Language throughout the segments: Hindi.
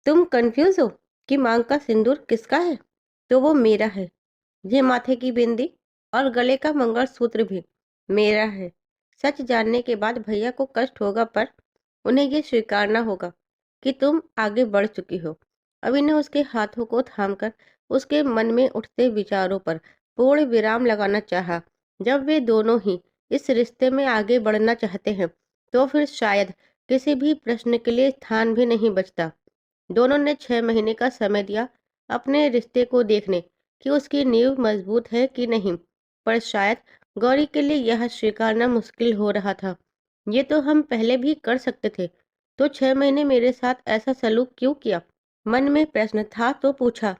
तुम कंफ्यूज हो कि मांग का सिंदूर किसका है? तो वो मेरा है। ये माथे की बिंदी और गले का मंगलसूत्र भी मेरा है। सच जानने के बाद भैया को कष्ट होगा, पर उन्हें ये स्वीकारना होगा कि तुम आगे बढ़ चुकी हो। अभी ने उसके हाथों को थामकर उसके मन में उठते विचारों पर पूर्ण विराम लगाना चाहा। जब वे दोनों ही इस रिश्ते में आगे बढ़ना चाहते हैं, तो फिर शायद किसी भी प्रश्न के लिए स्थान भी नहीं बचता। दोनों ने 6 महीने का समय दिया अपने रिश्ते को देखने कि उसकी नींव मजबूत है कि नहीं, पर शायद गौरी के लिए यह स्वीकारना मुश्किल हो रहा था। ये तो हम पहले भी कर सकते थे, तो 6 महीने मेरे साथ ऐसा सलूक क्यों किया? मन में प्रश्न था तो पूछा।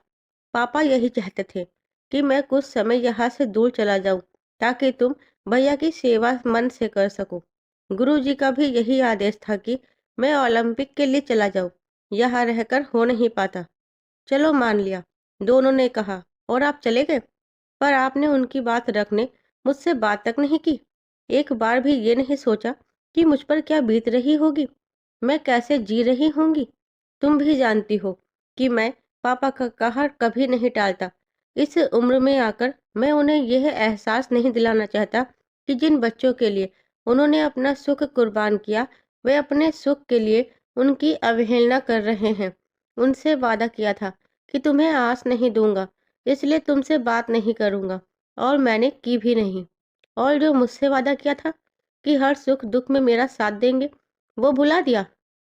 पापा यही चाहते थे कि मैं कुछ समय यहाँ से दूर चला जाऊं, ताकि तुम भैया की सेवा मन से कर सको। गुरुजी का भी यही आदेश था कि मैं ओलंपिक के लिए चला जाऊं। यहाँ रहकर हो नहीं पाता। चलो मान लिया, दोनों ने कहा, और आप चले गए। पर आपने उनकी बात रखने मुझसे बात तक नहीं की। एक बार भी ये नहीं सोचा कि मुझ पर क्या बीत रही होगी, मैं कैसे जी रही होंगी। तुम भी जानती हो कि मैं पापा का कहा कभी नहीं टालता। इस उम्र में आकर मैं उन्हें यह एहसास नहीं दिलाना चाहता कि जिन बच्चों के लिए उन्होंने अपना सुख कुर्बान किया, वे अपने सुख के लिए उनकी अवहेलना कर रहे हैं। उनसे वादा किया था कि तुम्हें आस नहीं दूंगा, इसलिए तुमसे बात नहीं करूंगा, और मैंने की भी नहीं। और जो मुझसे वादा किया था कि हर सुख दुख में मेरा साथ देंगे, वो भुला दिया।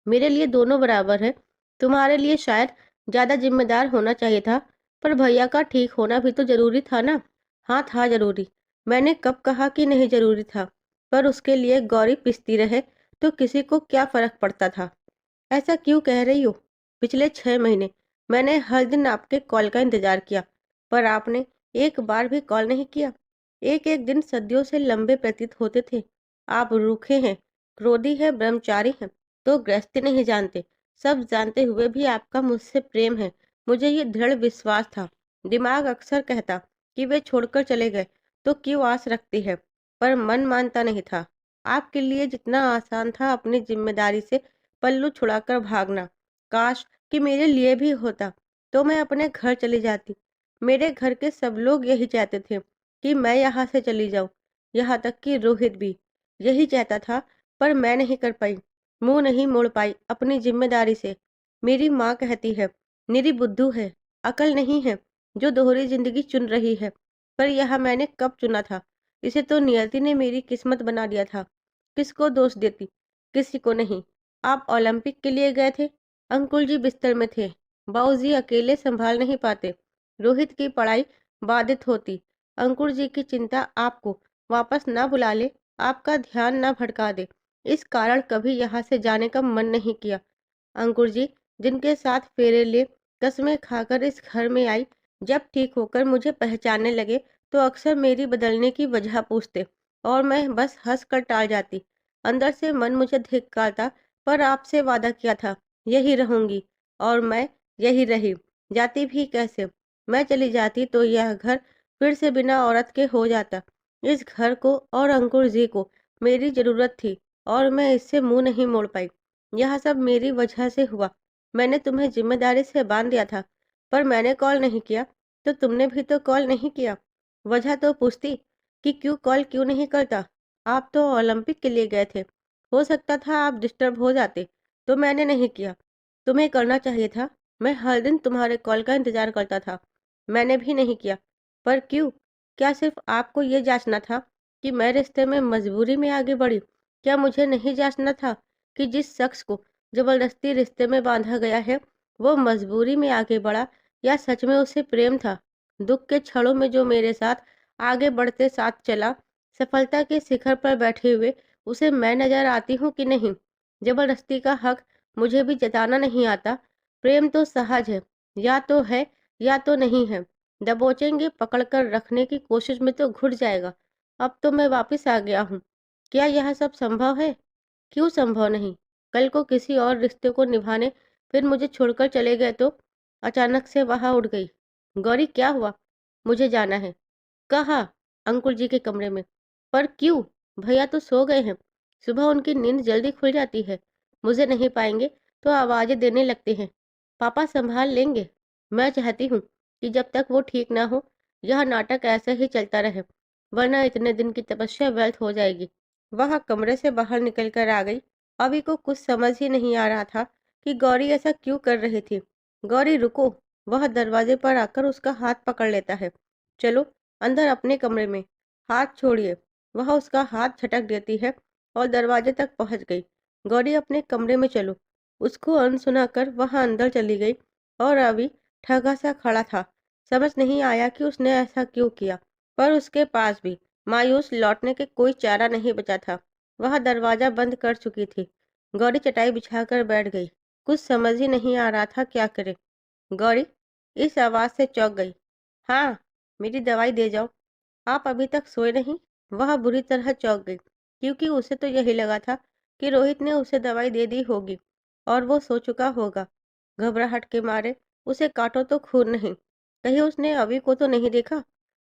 मेरे लिए दोनों बराबर है। तुम्हारे लिए शायद ज्यादा जिम्मेदार होना चाहिए था, पर भैया का ठीक होना भी तो जरूरी था ना। हाँ, था जरूरी। मैंने कब कहा कि नहीं जरूरी था? पर उसके लिए गौरी पिसती रहे तो किसी को क्या फर्क पड़ता था? ऐसा क्यों कह रही हो? पिछले 6 महीने मैंने हर दिन आपके कॉल का इंतजार किया, पर आपने एक बार भी कॉल नहीं किया। एक एक दिन सदियों से लंबे प्रतीत होते थे। आप रूखे हैं, क्रोधी है, ब्रह्मचारी हैं, तो गृहस्थी नहीं जानते। सब जानते हुए भी आपका मुझसे प्रेम है, मुझे ये दृढ़ विश्वास था। दिमाग अक्सर कहता कि वे छोड़कर चले गए तो क्यों आस रखती है, पर मन मानता नहीं था। आपके लिए जितना आसान था अपनी जिम्मेदारी से पल्लू छुड़ाकर भागना, काश कि मेरे लिए भी होता, तो मैं अपने घर चली जाती। मेरे घर के सब लोग यही चाहते थे कि मैं यहाँ से चली जाऊं, यहाँ तक कि रोहित भी यही चाहता था, पर मैं नहीं कर पाई, मुंह नहीं मोड़ पाई अपनी जिम्मेदारी से। मेरी माँ कहती है निरी बुद्धू है, अकल नहीं है, जो दोहरी जिंदगी चुन रही है। पर यह मैंने कब चुना था? इसे तो नियति ने मेरी किस्मत बना दिया था। किसको दोष देती? किसी को नहीं। आप ओलंपिक के लिए गए थे, अंकुल जी बिस्तर में थे, बाबूजी अकेले संभाल नहीं पाते, रोहित की पढ़ाई बाधित होती, अंकुर जी की चिंता आपको वापस ना बुला ले, आपका ध्यान ना भटका दे, इस कारण कभी यहाँ से जाने का मन नहीं किया। अंकुर जी जिनके साथ फेरे ले कस्में खाकर इस घर में आई, जब ठीक होकर मुझे पहचानने लगे तो अक्सर मेरी बदलने की वजह पूछते, और मैं बस हंस कर टाल जाती। अंदर से मन मुझे धिक्कारता, पर आपसे वादा किया था यही रहूंगी, और मैं यही रही। जाती भी कैसे? मैं चली जाती तो यह घर फिर से बिना औरत के हो जाता। इस घर को और अंकुर जी को मेरी जरूरत थी, और मैं इससे मुंह नहीं मोड़ पाई। यह सब मेरी वजह से हुआ। मैंने तुम्हें जिम्मेदारी से बांध दिया था, पर मैंने कॉल नहीं किया, तो तुमने भी तो कॉल नहीं किया। वजह तो पूछती कि क्यों नहीं करता। आप तो ओलंपिक के लिए गए थे, हो सकता था आप डिस्टर्ब हो जाते, तो मैंने नहीं किया। तुम्हें करना चाहिए था। मैं हर दिन तुम्हारे कॉल का इंतजार करता था, मैंने भी नहीं किया। पर क्यों? क्या सिर्फ आपको ये जांचना था कि मैं रिश्ते में मजबूरी में आगे बढ़ी? क्या मुझे नहीं जांचना था कि जिस शख्स को जबरदस्ती रिश्ते में बांधा गया है, वो मजबूरी में आगे बढ़ा, या सच में उसे प्रेम था? दुख के क्षणों में जो मेरे साथ आगे बढ़ते साथ चला, सफलता के शिखर पर बैठे हुए उसे मैं नजर आती हूँ कि नहीं? जबरदस्ती का हक मुझे भी जताना नहीं आता। प्रेम तो सहज है या तो नहीं है। दबोचेंगे पकड़कर रखने की कोशिश में तो घुट जाएगा। अब तो मैं वापस आ गया हूँ। क्या यह सब संभव है? क्यों संभव नहीं? कल को किसी और रिश्ते को निभाने फिर मुझे छोड़कर चले गए तो? अचानक से वहां उठ गई। गौरी क्या हुआ? मुझे जाना है। कहाँ? अंकुल जी के कमरे में। पर क्यों? भैया तो सो गए हैं। सुबह उनकी नींद जल्दी खुल जाती है। मुझे नहीं पाएंगे तो आवाजें देने लगते हैं। पापा संभाल लेंगे। मैं चाहती हूँ कि जब तक वो ठीक ना हो, यह नाटक ऐसे ही चलता रहे, वरना इतने दिन की तपस्या व्यर्थ हो जाएगी। वह कमरे से बाहर निकल कर आ गई। अभी को कुछ समझ ही नहीं आ रहा था कि गौरी ऐसा क्यों कर रही थी। गौरी रुको! वह दरवाजे पर आकर उसका हाथ पकड़ लेता है। चलो अंदर अपने कमरे में। हाथ छोड़िए। वह उसका हाथ झटक देती है और दरवाजे तक पहुंच गई। गौरी अपने कमरे में चलो। उसको अनसुना कर वह अंदर चली गई और अभी ठगा सा खड़ा था। समझ नहीं आया कि उसने ऐसा क्यों किया, पर उसके पास भी मायूस लौटने के कोई चारा नहीं बचा था। वह दरवाजा बंद कर चुकी थी। गौरी चटाई बिछाकर बैठ गई। कुछ समझ ही नहीं आ रहा था क्या करे। गौरी इस आवाज से चौंक गई। हाँ, मेरी दवाई दे जाओ। आप अभी तक सोए नहीं? वह बुरी तरह चौंक गई, क्योंकि उसे तो यही लगा था कि रोहित ने उसे दवाई दे दी होगी और वो सो चुका होगा। घबराहट के मारे उसे काटो तो खून नहीं, कहीं उसने अभी को तो नहीं देखा।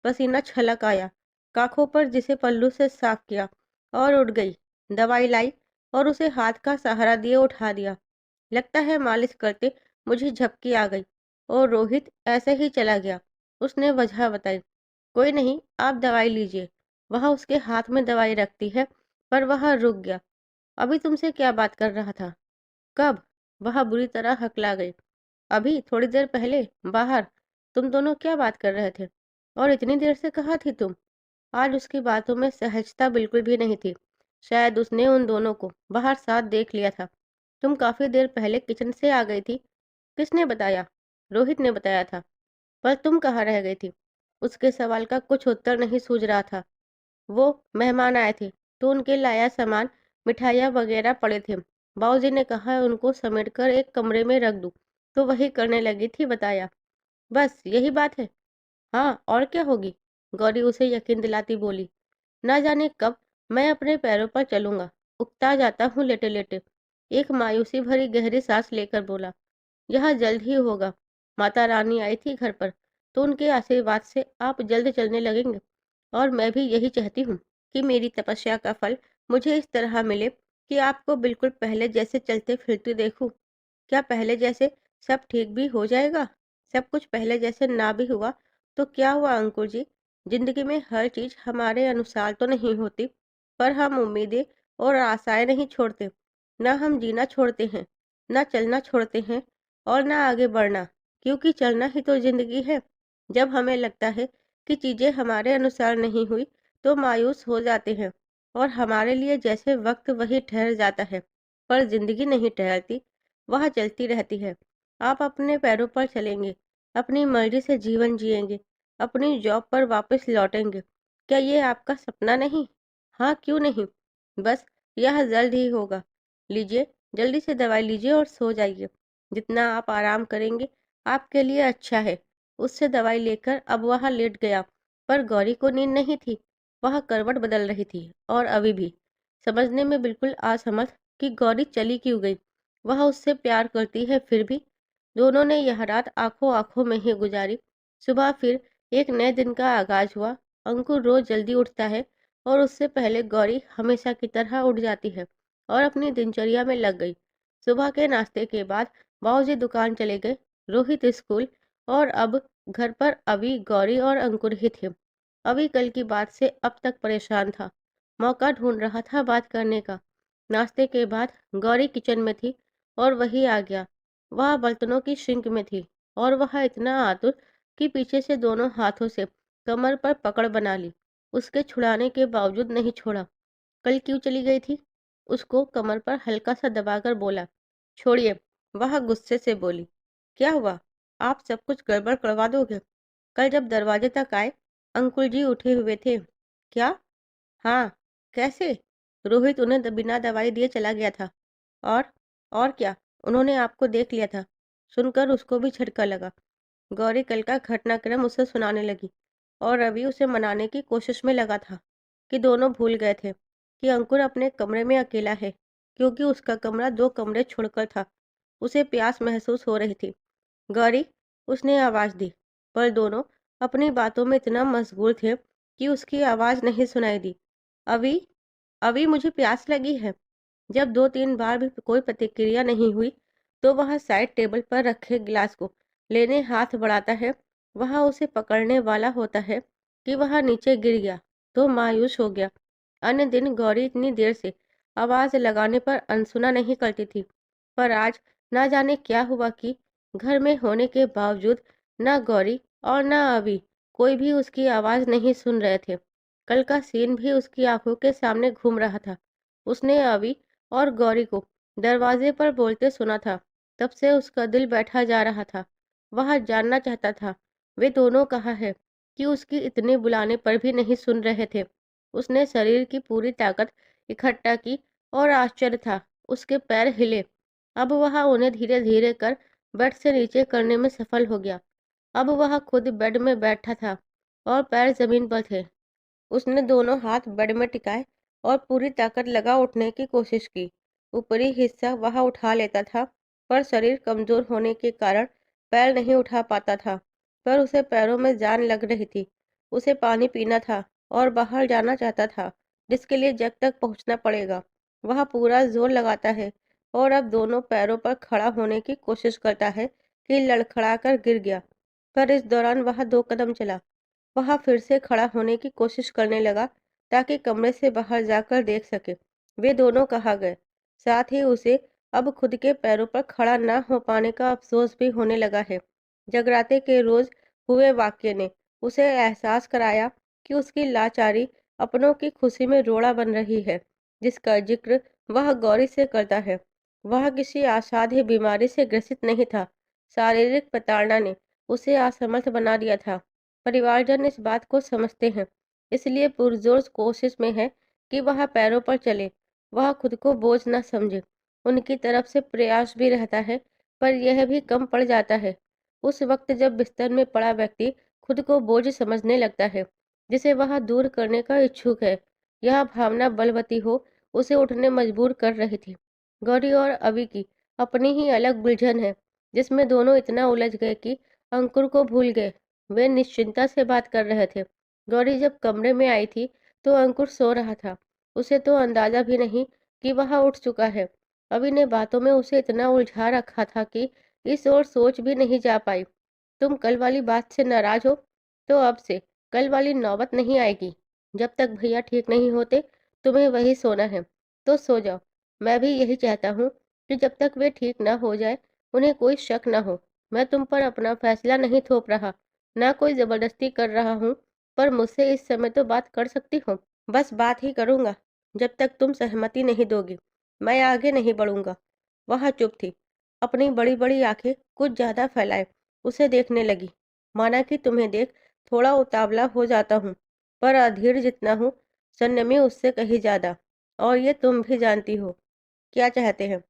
पसीना छलक आया काखों पर, जिसे पल्लू से साफ किया और उठ गई। दवाई लाई और उसे हाथ का सहारा दिए उठा दिया। लगता है मालिश करते मुझे झपकी आ गई और रोहित ऐसे ही चला गया। उसने वजह बताई। कोई नहीं, आप दवाई लीजिए। वह उसके हाथ में दवाई रखती है, पर वह रुक गया। अभी तुमसे क्या बात कर रहा था? कब? वह बुरी तरह हकला गई। अभी थोड़ी देर पहले, बाहर। तुम दोनों क्या बात कर रहे थे? और इतनी देर से कहाँ थी तुम? आज उसकी बातों में सहजता बिल्कुल भी नहीं थी। शायद उसने उन दोनों को बाहर साथ देख लिया था। तुम काफी देर पहले किचन से आ गई थी। किसने बताया? रोहित ने बताया था। पर तुम कहाँ रह गई थी? उसके सवाल का कुछ उत्तर नहीं सूझ रहा था। वो मेहमान आए थे, तो उनके लाया सामान, मिठाइयाँ वगैरह पड़े थे। बाबूजी ने कहा उनको समेटकर एक कमरे में रख दूं, तो वही करने लगी थी, बताया। बस यही बात है? हाँ, और क्या होगी? गौरी उसे यकीन दिलाती बोली। ना जाने कब मैं अपने पैरों पर चलूंगा। उकता जाता हूँ लेटे लेटे। एक मायूसी भरी गहरी सांस लेकर बोला। यह जल्द ही होगा। माता रानी आई थी घर पर, तो उनके आशीर्वाद से आप जल्द चलने लगेंगे। और मैं भी यही चाहती हूँ कि मेरी तपस्या का फल मुझे इस तरह मिले कि आपको बिल्कुल पहले जैसे चलते फिरते देखूं। क्या पहले जैसे सब ठीक भी हो जाएगा? सब कुछ पहले जैसे ना भी हुआ तो क्या हुआ अंकुर जी? जिंदगी में हर चीज हमारे अनुसार तो नहीं होती, पर हम उम्मीदें और आशाएं नहीं छोड़ते। ना हम जीना छोड़ते हैं, ना चलना छोड़ते हैं, और ना आगे बढ़ना, क्योंकि चलना ही तो जिंदगी है। जब हमें लगता है कि चीजें हमारे अनुसार नहीं हुई, तो मायूस हो जाते हैं और हमारे लिए जैसे वक्त वही ठहर जाता है। पर जिंदगी नहीं ठहरती, वह चलती रहती है। आप अपने पैरों पर चलेंगे, अपनी मर्जी से जीवन जिएंगे, अपनी जॉब पर वापस लौटेंगे। क्या ये आपका सपना नहीं? हाँ, क्यों नहीं। बस यह जल्द ही होगा। लीजिए, जल्दी से दवाई लीजिए और सो जाइए। जितना आप आराम करेंगे आपके लिए अच्छा है। उससे दवाई लेकर अब वह लेट गया, पर गौरी को नींद नहीं थी। वह करवट बदल रही थी और अभी भी समझने में बिल्कुल असमर्थ कि गौरी चली क्यों गई। वह उससे प्यार करती है फिर भी। दोनों ने यह रात आंखों आंखों में ही गुजारी। सुबह फिर एक नए दिन का आगाज हुआ। अंकुर रोज जल्दी उठता है और उससे पहले गौरी हमेशा की तरह उठ जाती है और अपनी दिनचर्या में लग गई। सुबह के नाश्ते के बाद बाबूजी दुकान चले गए, रोहित स्कूल, और अब घर पर अभी गौरी और अंकुर ही थे। अभी कल की बात से अब तक परेशान था, मौका ढूंढ रहा था बात करने का। नाश्ते के बाद गौरी किचन में थी और वही आ गया। वह बर्तनों की सिंक में थी और वह इतना आतुर कि पीछे से दोनों हाथों से कमर पर पकड़ बना ली। उसके छुड़ाने के बावजूद नहीं छोड़ा। कल क्यों चली गई थी? उसको कमर पर हल्का सा दबाकर बोला। छोड़िए। वह गुस्से से बोली। क्या हुआ? आप सब कुछ गड़बड़ करवा दोगे? कल जब दरवाजे तक आए, अंकुल जी उठे हुए थे। क्या? हाँ। कैसे? रोहित उन्हें बिना दवाई दिए चला गया था। और और क्या? उन्होंने आपको देख लिया था। सुनकर उसको भी झटका लगा। गौरी कल का घटनाक्रम उसे सुनाने लगी और रवि उसे मनाने की कोशिश में लगा था कि दोनों भूल गए थे कि अंकुर अपने कमरे में अकेला है, क्योंकि उसका कमरा 2 कमरे छोड़कर था। उसे प्यास महसूस हो रही थी। गौरी, उसने आवाज दी, पर दोनों अपनी बातों में इतना मशगूल थे कि उसकी आवाज नहीं सुनाई दी। अभी अभी मुझे प्यास लगी है। जब 2-3 बार भी कोई प्रतिक्रिया नहीं हुई, तो वह साइड टेबल पर रखे गिलास को लेने हाथ बढ़ाता है। वह उसे पकड़ने वाला होता है कि वह नीचे गिर गया तो मायूस हो गया। अन्य दिन गौरी इतनी देर से आवाज लगाने पर अनसुना नहीं करती थी, पर आज ना जाने क्या हुआ कि घर में होने के बावजूद ना गौरी और ना अभी कोई भी उसकी आवाज नहीं सुन रहे थे। कल का सीन भी उसकी आंखों के सामने घूम रहा था। उसने अभी और गौरी को दरवाजे पर बोलते सुना था। तब से उसका दिल बैठा जा रहा था। वह जानना चाहता था वे दोनों कहाँ है कि उसकी इतने बुलाने पर भी नहीं सुन रहे थे। उसने शरीर की पूरी ताकत इकट्ठा की और आश्चर्य था उसके पैर हिले। अब वह उन्हें धीरे धीरे कर बेड से नीचे करने में सफल हो गया। अब वह खुद बेड में बैठा था और पैर जमीन पर थे। उसने दोनों हाथ बेड में टिकाए और पूरी ताकत लगा उठने की कोशिश की। ऊपरी हिस्सा वह उठा लेता था, पर शरीर कमजोर होने के कारण पैर नहीं उठा पाता था। पर उसे पैरों में जान लग रही थी। उसे पानी पीना था और बाहर जाना चाहता था, जिसके लिए जग तक पहुंचना पड़ेगा। वह पूरा जोर लगाता है और अब दोनों पैरों पर खड़ा होने की कोशिश करता है कि लड़खड़ाकर गिर गया। पर इस दौरान वह 2 कदम चला। वह फिर से खड़ा होने की कोशिश करने लगा ताकि कमरे से बाहर जाकर देख सके वे दोनों कहाँ गए। साथ ही उसे अब खुद के पैरों पर खड़ा न हो पाने का अफसोस भी होने लगा है। जगराते के रोज हुए वाक्य ने उसे एहसास कराया कि उसकी लाचारी अपनों की खुशी में रोड़ा बन रही है, जिसका जिक्र वह गौरी से करता है। वह किसी असाध्य बीमारी से ग्रसित नहीं था। शारीरिक प्रताड़ना ने उसे असमर्थ बना दिया था। परिवारजन इस बात को समझते हैं, इसलिए पुरजोर कोशिश में है कि वह पैरों पर चले। वह खुद को बोझ न समझे। उनकी तरफ से प्रयास भी रहता है, पर यह भी कम पड़ जाता है उस वक्त जब बिस्तर में पड़ा व्यक्ति खुद को बोझ समझने लगता है, जिसे वह दूर करने का इच्छुक है। यह भावना बलवती हो उसे उठने मजबूर कर रही थी। गौरी और अभी की अपनी ही अलग उलझन है, जिसमें दोनों इतना उलझ गए कि अंकुर को भूल गए। वे निश्चिंता से बात कर रहे थे। गौरी जब कमरे में आई थी तो अंकुर सो रहा था। उसे तो अंदाजा भी नहीं कि वह उठ चुका है। अभी ने बातों में उसे इतना उलझा रखा था कि इस ओर सोच भी नहीं जा पाई। तुम कल वाली बात से नाराज हो? तो अब से कल वाली नौबत नहीं आएगी। जब तक भैया ठीक नहीं होते तुम्हें वही सोना है, तो सो जाओ। मैं भी यही चाहता हूँ कि जब तक वे ठीक ना हो जाए उन्हें कोई शक ना हो। मैं तुम पर अपना फैसला नहीं थोप रहा, ना कोई जबरदस्ती कर रहा हूँ, पर मुझसे इस समय तो बात कर सकती हो। बस बात ही करूंगा जब तक तुम सहमति नहीं दोगी। मैं आगे नहीं बढ़ूंगा। वह चुप थी, अपनी बड़ी बड़ी आंखें कुछ ज्यादा फैलाए उसे देखने लगी। माना कि तुम्हें देख थोड़ा उतावला हो जाता हूँ, पर अधीर जितना हूँ, संयमी उससे कहीं ज्यादा। और ये तुम भी जानती हो। क्या चाहते हैं?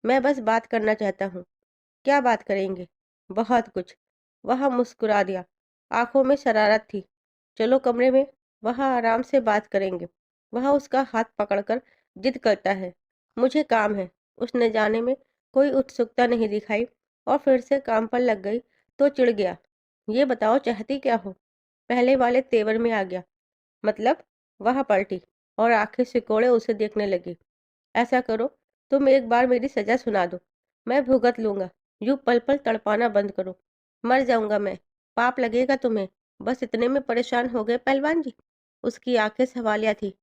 मैं बस बात करना चाहता हूँ। क्या बात करेंगे? बहुत कुछ। वह मुस्कुरा दिया। आंखों में शरारत थी। चलो कमरे में, वहाँ आराम से बात करेंगे। वह उसका हाथ पकड़कर जिद करता है। मुझे काम है। उसने जाने में कोई उत्सुकता नहीं दिखाई और फिर से काम पर लग गई तो चिढ़ गया। ये बताओ चाहती क्या हो? पहले वाले तेवर में आ गया। मतलब? वह पलटी और आंखें सिकोड़े उसे देखने लगी। ऐसा करो, तुम एक बार मेरी सजा सुना दो, मैं भुगत लूंगा। यूं पल पल तड़पाना बंद करो। मर जाऊंगा मैं, पाप लगेगा तुम्हें। बस इतने में परेशान हो गए पहलवान जी? उसकी आंखें सवालिया थी।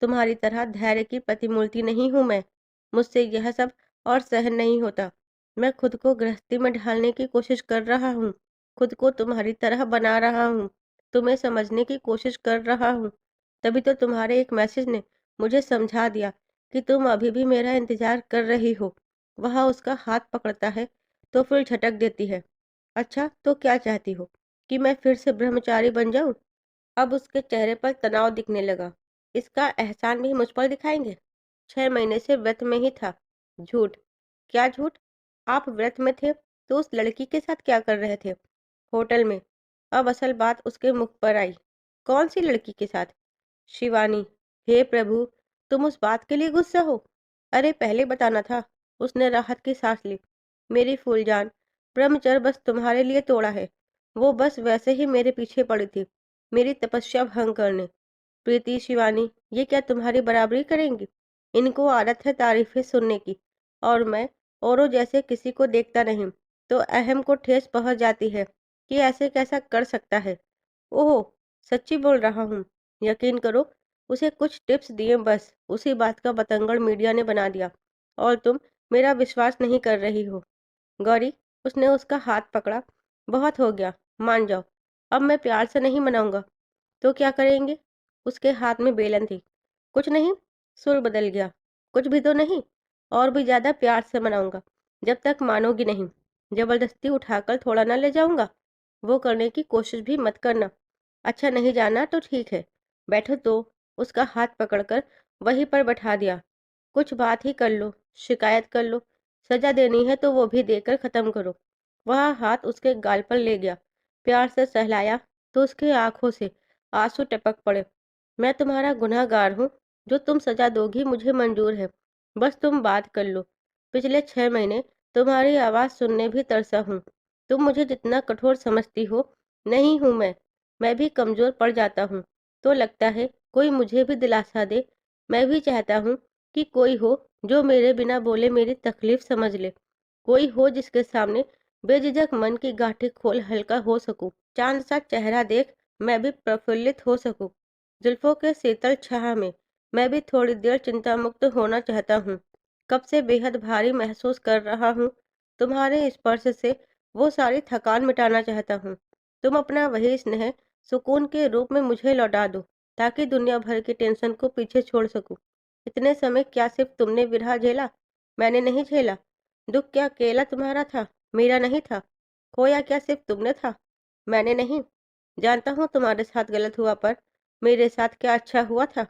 तुम्हारी तरह धैर्य की प्रतिमूर्ति नहीं हूं मैं। मुझसे यह सब और सहन नहीं होता। मैं खुद को गृहस्थी में ढालने की कोशिश कर रहा हूँ। खुद को तुम्हारी तरह बना रहा हूँ। तुम्हें समझने की कोशिश कर रहा हूँ। तभी तो तुम्हारे एक मैसेज ने मुझे समझा दिया कि तुम अभी भी मेरा इंतजार कर रही हो। वह उसका हाथ पकड़ता है तो फिर झटक देती है। अच्छा तो क्या चाहती हो कि मैं फिर से ब्रह्मचारी बन जाऊं? अब उसके चेहरे पर तनाव दिखने लगा। इसका एहसान भी मुझ पर दिखाएंगे? 6 महीने से व्रत में ही था। झूठ। क्या झूठ? आप व्रत में थे तो उस लड़की के साथ क्या कर रहे थे? होटल में। अब असल बात उसके मुख पर आई। कौन सी लड़की के साथ? शिवानी। हे प्रभु, तुम उस बात के लिए गुस्सा हो? अरे पहले बताना था। उसने राहत की सांस ली। मेरी फूलजान, ब्रह्मचर्य बस तुम्हारे लिए तोड़ा है। वो बस वैसे ही मेरे पीछे पड़ी थी, मेरी तपस्या भंग करने। प्रीति, शिवानी, ये क्या तुम्हारी बराबरी करेंगी? इनको आदत है तारीफें सुनने की, और मैं औरों जैसे किसी को देखता नहीं, तो अहम को ठेस पहुंच जाती है कि ऐसे कैसा कर सकता है। ओह! सच्ची बोल रहा हूँ। यकीन करो, उसे कुछ टिप्स दिए बस, उसी बात का बतंगड़ मीडिया ने बना दिया और तुम मेरा विश्वास नहीं कर रही हो। गौरी, उसने उसका हाथ पकड़ा। बहुत हो गया, मान जाओ। अब मैं प्यार से नहीं मनाऊंगा। तो क्या करेंगे? उसके हाथ में बेलन थी। कुछ नहीं, सुर बदल गया। कुछ भी तो नहीं, और भी ज़्यादा प्यार से मनाऊंगा, जब तक मानोगी नहीं। जबरदस्ती उठाकर थोड़ा ना ले जाऊंगा। वो करने की कोशिश भी मत करना। अच्छा नहीं जाना तो ठीक है। बैठो तो। उसका हाथ पकड़कर वहीं पर बैठा दिया। कुछ बात ही कर लो, शिकायत कर लो। सजा देनी है तो वो भी देकर खत्म करो। वह हाथ उसके गाल पर ले गया, प्यार से सहलाया तो उसकी आंखों से आंसू टपक पड़े। मैं तुम्हारा गुनहगार हूँ। जो तुम सजा दोगी मुझे मंजूर है। बस तुम बात कर लो। पिछले 6 महीने तुम्हारी आवाज़ सुनने भी तरसा हूँ। तुम मुझे जितना कठोर समझती हो, नहीं हूँ मैं भी कमज़ोर पड़ जाता हूँ। तो लगता है कोई मुझे भी दिलासा दे। मैं भी चाहता हूँ कि कोई हो जो मेरे बिना बोले मेरी तकलीफ समझ ले। कोई हो जिसके सामने बेझिझक मन की गांठें खोल हल्का हो सकूं। चांद सा चेहरा देख मैं भी प्रफुल्लित हो सकूं। जुल्फों के शीतल छाह में मैं भी थोड़ी देर चिंता मुक्त होना चाहता हूँ। कब से बेहद भारी महसूस कर रहा हूँ। तुम्हारे स्पर्श से वो सारी थकान मिटाना चाहता हूँ। तुम अपना वही स्नेह सुकून के रूप में मुझे लौटा दो, ताकि दुनिया भर की टेंशन को पीछे छोड़ सकूं। इतने समय क्या सिर्फ तुमने विरह झेला? मैंने नहीं झेला। दुख क्या अकेला तुम्हारा था, मेरा नहीं था? खोया क्या सिर्फ तुमने था, मैंने नहीं? जानता हूँ तुम्हारे साथ गलत हुआ, पर मेरे साथ क्या अच्छा हुआ था?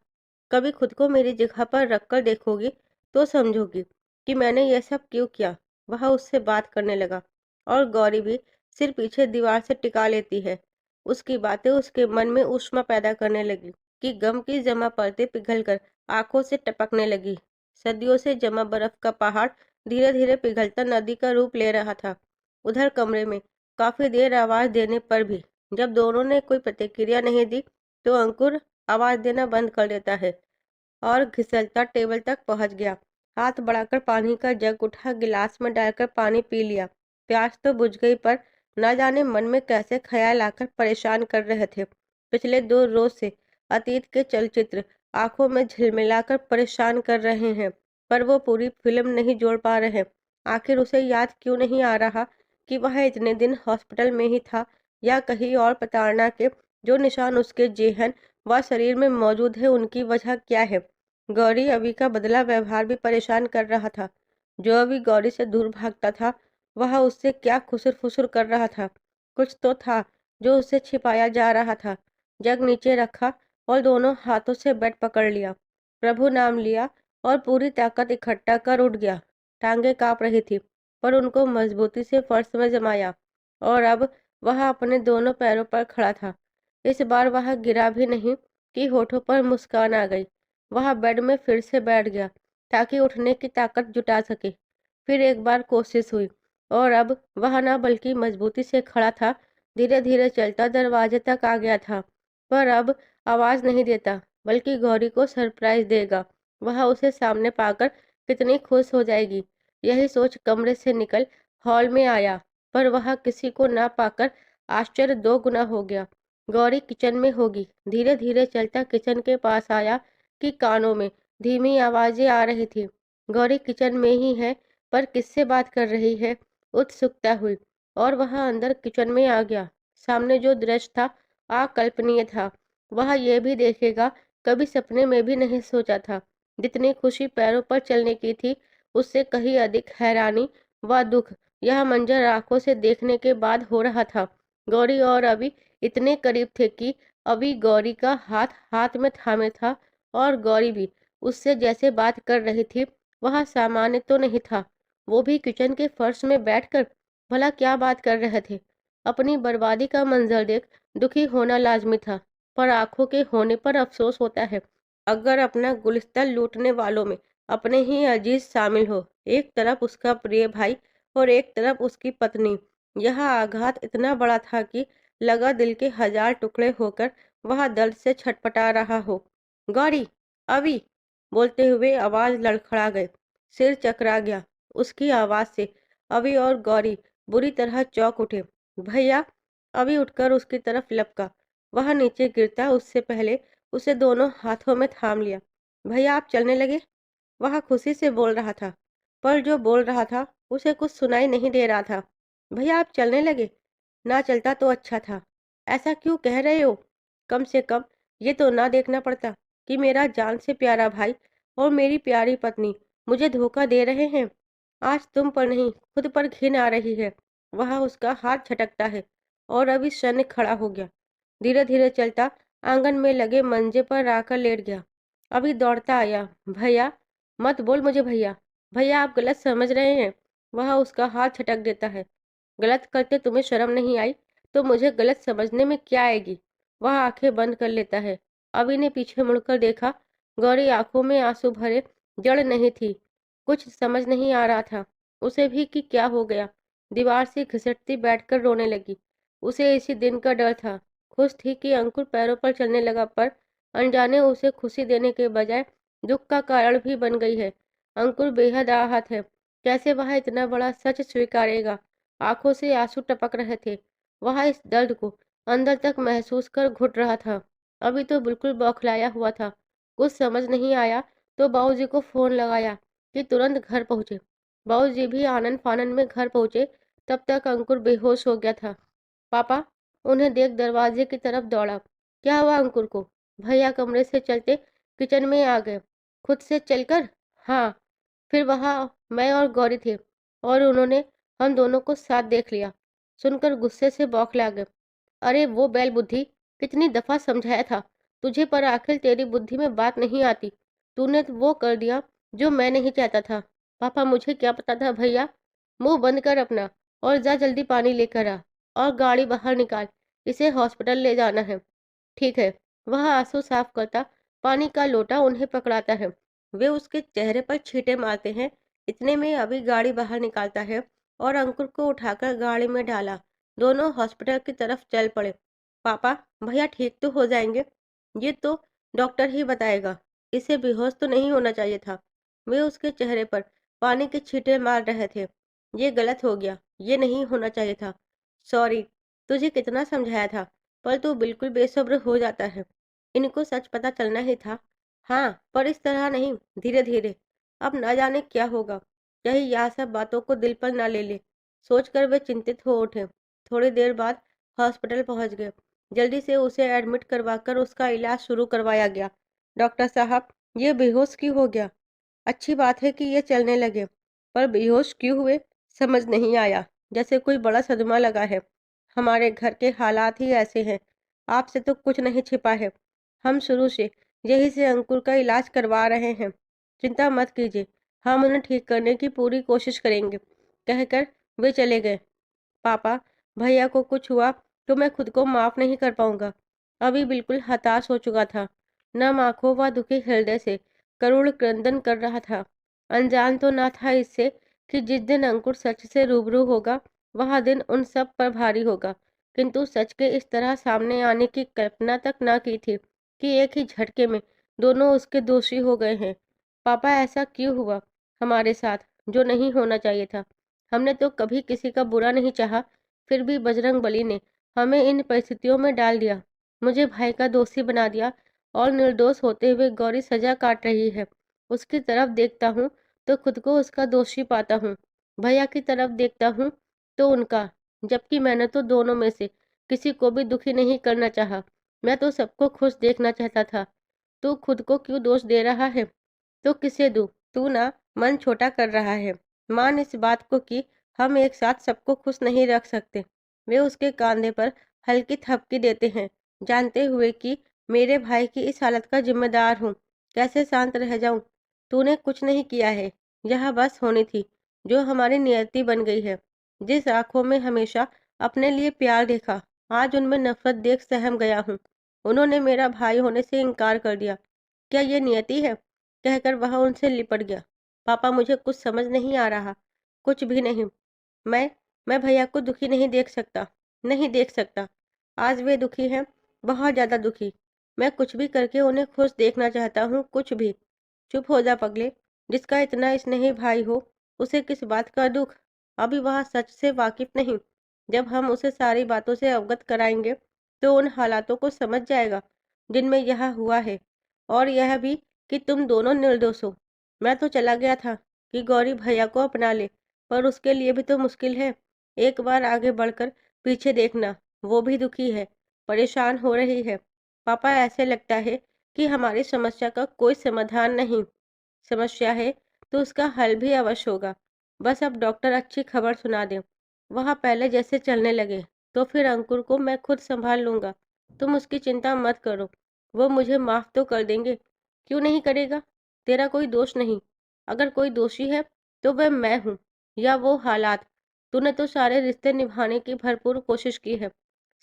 कभी खुद को मेरी जगह पर रखकर देखोगी तो समझोगी कि मैंने यह सब क्यों किया। वह उससे बात करने लगा और गौरी भी सिर पीछे दीवार से टिका लेती है। उसकी बातें उसके मन में ऊष्मा पैदा करने लगी कि गम की जमा परतें पिघलकर आंखों से टपकने लगी। सदियों से जमा बर्फ का पहाड़ धीरे धीरे पिघलता नदी का रूप ले रहा था। उधर कमरे में काफी देर आवाज देने पर भी जब दोनों ने कोई प्रतिक्रिया नहीं दी, तो अंकुर आवाज देना बंद कर देता है और घिसलता टेबल तक पहुंच गया। हाथ बढ़ाकर पानी का जग उठा, गिलास में डालकर पानी पी लिया। प्यास तो बुझ गई, पर न जाने मन में कैसे ख्याल आकर परेशान कर रहे थे। पिछले 2 रोज से अतीत के चलचित्र आंखों में झिलमिलाकर परेशान कर रहे हैं, पर वो पूरी फिल्म नहीं जोड़ पा रहे। आखिर उसे याद क्यों नहीं आ रहा कि वह इतने दिन हॉस्पिटल में ही था, या कहीं और? प्रताड़ना के जो निशान उसके जेहन व शरीर में मौजूद है, उनकी वजह क्या है? गौरी अभी का बदला व्यवहार भी परेशान कर रहा था। जो अभी गौरी से दूर भागता था, वह उससे क्या खुसर फुसर कर रहा था। कुछ तो था जो उससे छिपाया जा रहा था। जग नीचे रखा और दोनों हाथों से बेड पकड़ लिया। प्रभु नाम लिया और पूरी ताकत इकट्ठा कर उठ गया। टांगे कांप रही थी, पर उनको मजबूती से फर्श में जमाया और अब वह अपने दोनों पैरों पर खड़ा था। इस बार वह गिरा भी नहीं कि होठों पर मुस्कान आ गई। वह बेड में फिर से बैठ गया ताकि उठने की ताकत जुटा सके। फिर एक बार कोशिश हुई और अब वह न बल्कि मजबूती से खड़ा था, धीरे धीरे चलता दरवाजे तक आ गया था। पर अब आवाज नहीं देता, बल्कि गौरी को सरप्राइज देगा। वह उसे सामने पाकर कितनी खुश हो जाएगी, यही सोच कमरे से निकल हॉल में आया, पर वह किसी को ना पाकर आश्चर्य 2 गुना हो गया। गौरी किचन में होगी। धीरे धीरे चलता किचन के पास आया कि कानों में धीमी आवाजें आ रही थी। गौरी किचन में ही है, पर किससे बात कर रही है? उत्सुकता हुई और वह अंदर किचन में आ गया। सामने जो दृश्य था अकल्पनीय था। वह यह भी देखेगा, कभी सपने में भी नहीं सोचा था। जितनी खुशी पैरों पर चलने की थी, उससे कहीं अधिक हैरानी व दुख यह मंजर आंखों से देखने के बाद हो रहा था। गौरी और अभी इतने करीब थे कि अभी गौरी का हाथ हाथ में थामे था और गौरी भी उससे जैसे बात कर रही थी, वह सामान्य तो नहीं था। वो भी किचन के फर्श में बैठकर भला क्या बात कर रहे थे? अपनी बर्बादी का मंजर देख दुखी होना लाजमी था, पर आंखों के होने पर अफसोस होता है। अगर अपना गुलिस्तान लूटने वालों में अपने ही अजीज शामिल हो, एक तरफ उसका प्रिय भाई और एक तरफ उसकी पत्नी, यह आघात इतना बड़ा था कि लगा दिल के 1000 टुकड़े होकर वह दर्द से छटपटा रहा हो। गौरी! अभी! बोलते हुए आवाज लड़खड़ा गई। सिर चकरा गया। उसकी आवाज़ से अभी और गौरी बुरी तरह चौंक उठे। भैया! अभी उठकर उसकी तरफ लपका। वह नीचे गिरता उससे पहले उसे दोनों हाथों में थाम लिया। भैया आप चलने लगे? वह खुशी से बोल रहा था, पर जो बोल रहा था उसे कुछ सुनाई नहीं दे रहा था। भैया आप चलने लगे? ना चलता तो अच्छा था। ऐसा क्यों कह रहे हो? कम से कम ये तो ना देखना पड़ता कि मेरा जान से प्यारा भाई और मेरी प्यारी पत्नी मुझे धोखा दे रहे हैं। आज तुम पर नहीं, खुद पर घिन आ रही है। वह उसका हाथ झटकता है और अभी क्षण खड़ा हो गया। धीरे धीरे चलता आंगन में लगे मंजे पर आकर लेट गया। अभी दौड़ता आया। भैया मत बोल मुझे भैया। भैया आप गलत समझ रहे हैं। वह उसका हाथ झटक देता है। गलत करते तुम्हें शर्म नहीं आई तो मुझे गलत समझने में क्या आएगी। वह आंखें बंद कर लेता है। अभी ने पीछे मुड़कर देखा। गौरी आंखों में आंसू भरे जड़ नहीं थी। कुछ समझ नहीं आ रहा था उसे भी कि क्या हो गया। दीवार से घिसटती बैठकर रोने लगी। उसे इसी दिन का डर था। खुश थी कि अंकुर पैरों पर चलने लगा, पर अनजाने उसे खुशी देने के बजाय दुख का कारण भी बन गई है। अंकुर बेहद आहत है। कैसे वह इतना बड़ा सच स्वीकारेगा? आंखों से आंसू टपक रहे थे। वह इस दर्द को अंदर तक महसूस कर घुट रहा था। अभी तो बिल्कुल बौखलाया हुआ था। कुछ समझ नहीं आया तो बाबूजी को फोन लगाया कि तुरंत घर पहुंचे। बाबूजी भी आनन फानन में घर पहुंचे। तब तक अंकुर बेहोश हो गया था। पापा! उन्हें देख दरवाजे की तरफ दौड़ा। क्या हुआ अंकुर को? भैया कमरे से चलते किचन में आ गए। खुद से चलकर? हाँ। फिर वहाँ मैं और गौरी थे और उन्होंने हम दोनों को साथ देख लिया। सुनकर गुस्से से बौखला गए। अरे वो बैल बुद्धि! कितनी दफा समझाया था तुझे, पर आखिर तेरी बुद्धि में बात नहीं आती। तूने तो वो कर दिया जो मैं नहीं चाहता था। पापा मुझे क्या पता था भैया। मुंह बंद कर अपना और जा जल्दी पानी लेकर आ और गाड़ी बाहर निकाल। इसे हॉस्पिटल ले जाना है। ठीक है। वह आंसू साफ करता पानी का लोटा उन्हें पकड़ाता है। वे उसके चेहरे पर छींटे मारते हैं। इतने में अभी गाड़ी बाहर निकालता है और अंकुर को उठाकर गाड़ी में डाला। दोनों हॉस्पिटल की तरफ चल पड़े। पापा! भैया ठीक तो हो जाएंगे? ये तो डॉक्टर ही बताएगा। इसे बेहोश तो नहीं होना चाहिए था। वे उसके चेहरे पर पानी के छींटे मार रहे थे। ये गलत हो गया। ये नहीं होना चाहिए था। सॉरी। तुझे कितना समझाया था, पर तू बिल्कुल बेसब्र हो जाता है। इनको सच पता चलना ही था। हाँ, पर इस तरह नहीं, धीरे धीरे। अब ना जाने क्या होगा। कहीं यह सब बातों को दिल पर ना ले ले। सोचकर वे चिंतित हो उठे। थोड़ी देर बाद हॉस्पिटल पहुंच गए। जल्दी से उसे एडमिट करवाकर उसका इलाज शुरू करवाया गया। डॉक्टर साहब, ये बेहोश क्यों हो गया? अच्छी बात है कि ये चलने लगे, पर बेहोश क्यों हुए समझ नहीं आया। जैसे कोई बड़ा सदमा लगा है। हमारे घर के हालात ही ऐसे हैं। आपसे तो कुछ नहीं छिपा है। हम शुरू से यही से अंकुर का इलाज करवा रहे हैं। चिंता मत कीजिए, हम उन्हें ठीक करने की पूरी कोशिश करेंगे। कहकर वे चले गए। पापा, भैया को कुछ हुआ तो मैं खुद को माफ नहीं कर पाऊंगा। अभी बिल्कुल हताश हो चुका था। नम आंखों व दुखी हृदय से करुण क्रंदन कर रहा था। अनजान तो ना था इससे कि जिस दिन अंकुर सच से रूबरू होगा वह दिन उन सब पर भारी होगा। किंतु सच के इस तरह सामने आने की कल्पना तक ना की थी कि एक ही झटके में दोनों उसके दोषी हो गए हैं। पापा ऐसा क्यों हुआ हमारे साथ, जो नहीं होना चाहिए था? हमने तो कभी किसी का बुरा नहीं चाहा, फिर भी बजरंग बली ने हमें इन परिस्थितियों में डाल दिया। मुझे भाई का दोषी बना दिया और निर्दोष होते हुए गौरी सजा काट रही है। उसकी तरफ देखता हूँ तो खुद को उसका दोषी पाता हूँ। भैया की तरफ देखता हूँ तो उनका, जबकि मैंने तो दोनों में से किसी को भी दुखी नहीं करना चाहा। मैं तो सबको खुश देखना चाहता था। तू खुद को क्यों दोष दे रहा है? तो किसे दूं? तू ना मन छोटा कर रहा है। मान इस बात को कि हम एक साथ सबको खुश नहीं रख सकते। वे उसके कंधे पर हल्की थपकी देते हैं, जानते हुए कि मेरे भाई की इस हालत का जिम्मेदार हूँ। कैसे शांत रह जाऊं? तूने कुछ नहीं किया है। यह बस होनी थी, जो हमारी नियति बन गई है। जिस आंखों में हमेशा अपने लिए प्यार देखा, आज उनमें नफरत देख सहम गया हूँ। उन्होंने मेरा भाई होने से इनकार कर दिया। क्या ये नियति है? कहकर वह उनसे लिपट गया। पापा मुझे कुछ समझ नहीं आ रहा। कुछ भी नहीं। मैं मैं भैया को दुखी नहीं देख सकता। नहीं देख सकता। आज वे दुखी हैं, बहुत ज़्यादा दुखी। मैं कुछ भी करके उन्हें खुश देखना चाहता हूँ, कुछ भी। चुप हो जा पगले। जिसका इतना स्नेही भाई हो, उसे किस बात का दुख? अभी वह सच से वाकिफ नहीं। जब हम उसे सारी बातों से अवगत कराएंगे तो उन हालातों को समझ जाएगा जिनमें यह हुआ है। और यह भी कि तुम दोनों निर्दोष हो। मैं तो चला गया था कि गौरी भैया को अपना ले, पर उसके लिए भी तो मुश्किल है। एक बार आगे बढ़कर पीछे देखना, वो भी दुखी है, परेशान हो रही है। पापा, ऐसे लगता है कि हमारी समस्या का कोई समाधान नहीं। समस्या है तो उसका हल भी अवश्य होगा। बस अब डॉक्टर अच्छी खबर सुना दें, वह पहले जैसे चलने लगे, तो फिर अंकुर को मैं खुद संभाल लूंगा। तुम उसकी चिंता मत करो, वो मुझे माफ तो कर देंगे। क्यों नहीं करेगा? तेरा कोई दोष नहीं। अगर कोई दोषी है तो वह मैं हूँ, या वो हालात। तूने तो सारे रिश्ते निभाने की भरपूर कोशिश की है।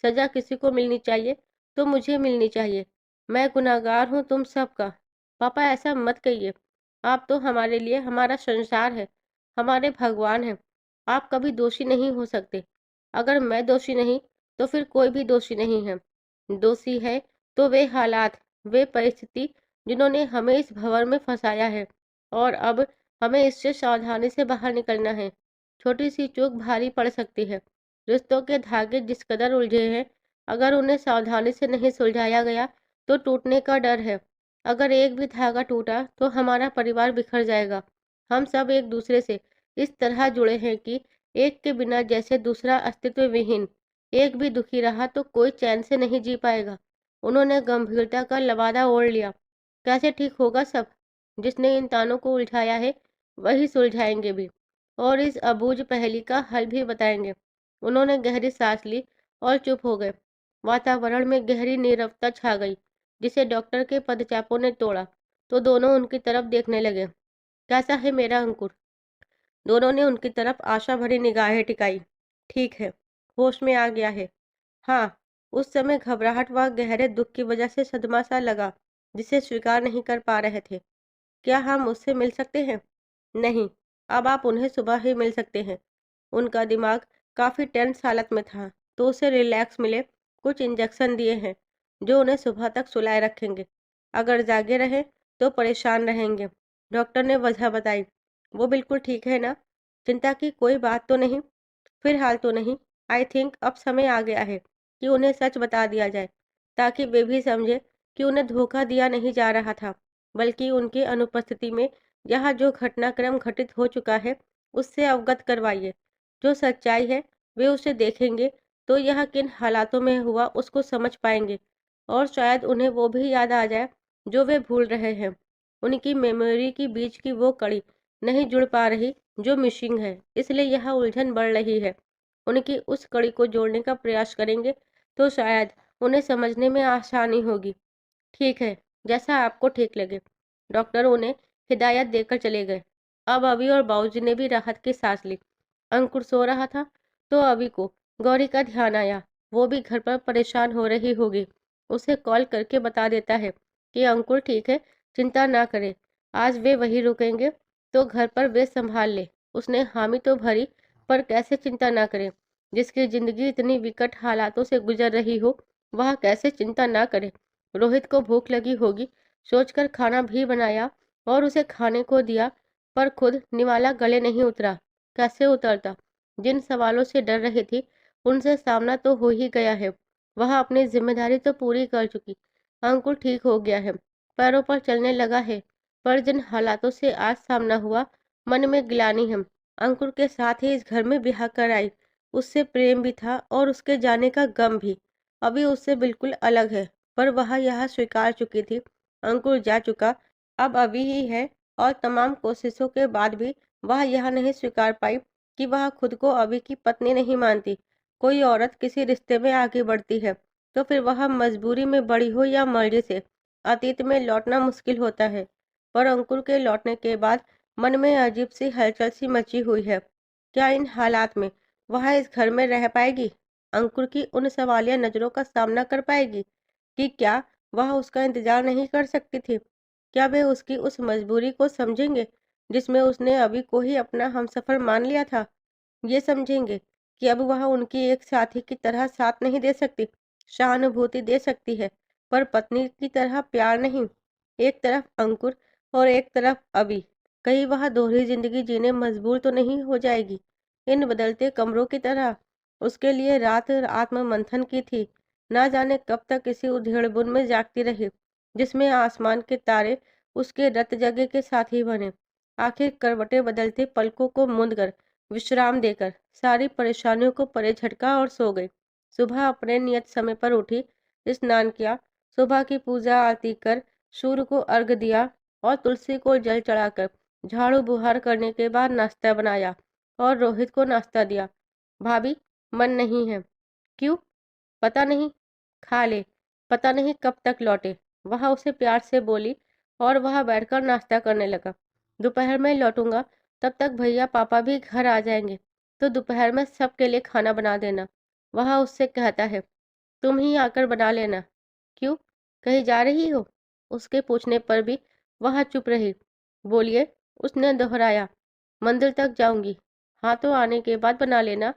सजा किसी को मिलनी चाहिए तो मुझे मिलनी चाहिए। मैं गुनहगार हूँ तुम सबका। पापा, ऐसा मत कहिए। आप तो हमारे लिए हमारा संसार है, हमारे भगवान हैं। आप कभी दोषी नहीं हो सकते। अगर मैं दोषी नहीं तो फिर कोई भी दोषी नहीं है। दोषी है तो वे हालात, वे परिस्थिति जिन्होंने हमें इस भंवर में फंसाया है। और अब हमें इससे सावधानी से बाहर निकलना है। छोटी सी चूक भारी पड़ सकती है। रिश्तों के धागे जिस कदर उलझे हैं, अगर उन्हें सावधानी से नहीं सुलझाया गया तो टूटने का डर है। अगर एक भी धागा टूटा तो हमारा परिवार बिखर जाएगा। हम सब एक दूसरे से इस तरह जुड़े हैं कि एक के बिना जैसे दूसरा अस्तित्व विहीन। एक भी दुखी रहा तो कोई चैन से नहीं जी पाएगा। उन्होंने गंभीरता का लवादा ओढ़ लिया। कैसे ठीक होगा सब? जिसने इन तानों को उलझाया है वही सुलझाएंगे भी, और इस अबूझ पहेली का हल भी बताएंगे। उन्होंने गहरी सांस ली और चुप हो गए। वातावरण में गहरी नीरवता छा गई, जिसे डॉक्टर के पदचापों ने तोड़ा। तो दोनों उनकी तरफ देखने लगे। कैसा है मेरा अंकुर? दोनों ने उनकी तरफ आशा भरी निगाहें टिकाई। ठीक है, होश में आ गया है। हाँ, उस समय घबराहट व गहरे दुख की वजह से सदमा सा लगा, जिसे स्वीकार नहीं कर पा रहे थे। क्या हम उससे मिल सकते हैं? नहीं, अब आप उन्हें सुबह ही मिल सकते हैं। उनका दिमाग काफी टेंस हालत में था, तो उसे रिलैक्स मिले। कुछ इंजेक्शन दिए हैं जो उन्हें सुबह तक सुलाए रखेंगे। अगर जागे रहे तो परेशान रहेंगे। डॉक्टर ने वजह बताई। वो बिल्कुल ठीक है ना? चिंता की कोई बात तो नहीं? फिलहाल तो नहीं। आई थिंक अब समय आ गया है कि उन्हें सच बता दिया जाए, ताकि वे भी समझे कि उन्हें धोखा दिया नहीं जा रहा था, बल्कि उनकी अनुपस्थिति में यहाँ जो घटनाक्रम घटित हो चुका है उससे अवगत करवाइए। जो सच्चाई है वे उसे देखेंगे तो यह किन हालातों में हुआ उसको समझ पाएंगे, और शायद उन्हें वो भी याद आ जाए जो वे भूल रहे हैं। उनकी मेमोरी की बीच की वो कड़ी नहीं जुड़ पा रही जो मिसिंग है, इसलिए यह उलझन बढ़ रही है। उनकी उस कड़ी को जोड़ने का प्रयास करेंगे तो शायद उन्हें समझने में आसानी होगी। ठीक है, जैसा आपको ठीक लगे। डॉक्टर उन्हें हिदायत देकर चले गए। अब अभी और बाबूजी ने भी राहत की सांस ली। अंकुर सो रहा था तो अभी को गौरी का ध्यान आया। वो भी घर पर परेशान हो रही होगी। उसे कॉल करके बता देता है कि अंकुर ठीक है, चिंता ना करे। आज वे वहीं रुकेंगे तो घर पर वे संभाल ले। उसने हामी तो भरी, पर कैसे चिंता ना करे? जिसकी जिंदगी इतनी विकट हालातों से गुजर रही हो, वह कैसे चिंता ना करे? रोहित को भूख लगी होगी, सोचकर खाना भी बनाया और उसे खाने को दिया, पर खुद निवाला गले नहीं उतरा। कैसे उतरता? जिन सवालों से डर रही थी उनसे सामना तो हो ही गया है। वह अपनी जिम्मेदारी तो पूरी कर चुकी। अंकुर ठीक हो गया है, पैरों पर चलने लगा है, पर जिन हालातों से आज सामना हुआ, मन में गिलानी है। अंकुर के साथ ही इस घर में ब्याह कर आई। उससे प्रेम भी था और उसके जाने का गम भी। अभी उससे बिल्कुल अलग है, पर वह यह स्वीकार चुकी थी। अंकुर जा चुका, अब अभी ही है। और तमाम कोशिशों के बाद भी वह यह नहीं स्वीकार पाई कि वह खुद को अभी की पत्नी नहीं मानती। कोई औरत किसी रिश्ते में आगे बढ़ती है तो फिर वह मजबूरी में बड़ी हो या मर्जी से, अतीत में लौटना मुश्किल होता है। पर अंकुर के लौटने के बाद मन में अजीब सी हलचल सी मची हुई है। क्या इन हालात में वह इस घर में रह पाएगी? अंकुर की उन सवालिया नजरों का सामना कर पाएगी? कि क्या वह उसका इंतजार नहीं कर सकती थी? क्या वे उसकी उस मजबूरी को समझेंगे जिसमें उसने अभी को ही अपना हमसफर मान लिया था? ये समझेंगे कि अब वह उनकी एक साथी की तरह साथ नहीं दे सकती, सहानुभूति दे सकती है, पर पत्नी की तरह प्यार नहीं। एक तरफ अंकुर और एक तरफ अभी। कहीं वह दोहरी जिंदगी जीने मजबूर तो नहीं हो जाएगी, इन बदलते कमरों की तरह। उसके लिए रात आत्म मंथन की थी। ना जाने कब तक इसी उधेड़बुन में जागती रही, जिसमें आसमान के तारे उसके रत जगह के साथी बने। आखिर करवटें बदलते पलकों को मूंद कर, विश्राम देकर, सारी परेशानियों को परे झटका और सो गई। सुबह अपने नियत समय पर उठी, स्नान किया, सुबह की पूजा आरती कर, सूर्य को अर्घ दिया और तुलसी को जल चढ़ाकर झाड़ू बुहार करने के बाद नाश्ता बनाया और रोहित को नाश्ता दिया। भाभी, मन नहीं है। क्यों? पता नहीं। खा ले। पता नहीं कब तक लौटे। वह उसे प्यार से बोली और वह बैठकर नाश्ता करने लगा। दोपहर में लौटूंगा, तब तक भैया पापा भी घर आ जाएंगे, तो दोपहर में सबके लिए खाना बना देना। वह उससे कहता है, तुम ही आकर बना लेना। क्यों? कहीं जा रही हो? उसके पूछने पर भी वह चुप रही। बोलिए, उसने दोहराया। मंदिर तक जाऊंगी। हाँ, तो आने के बाद बना लेना।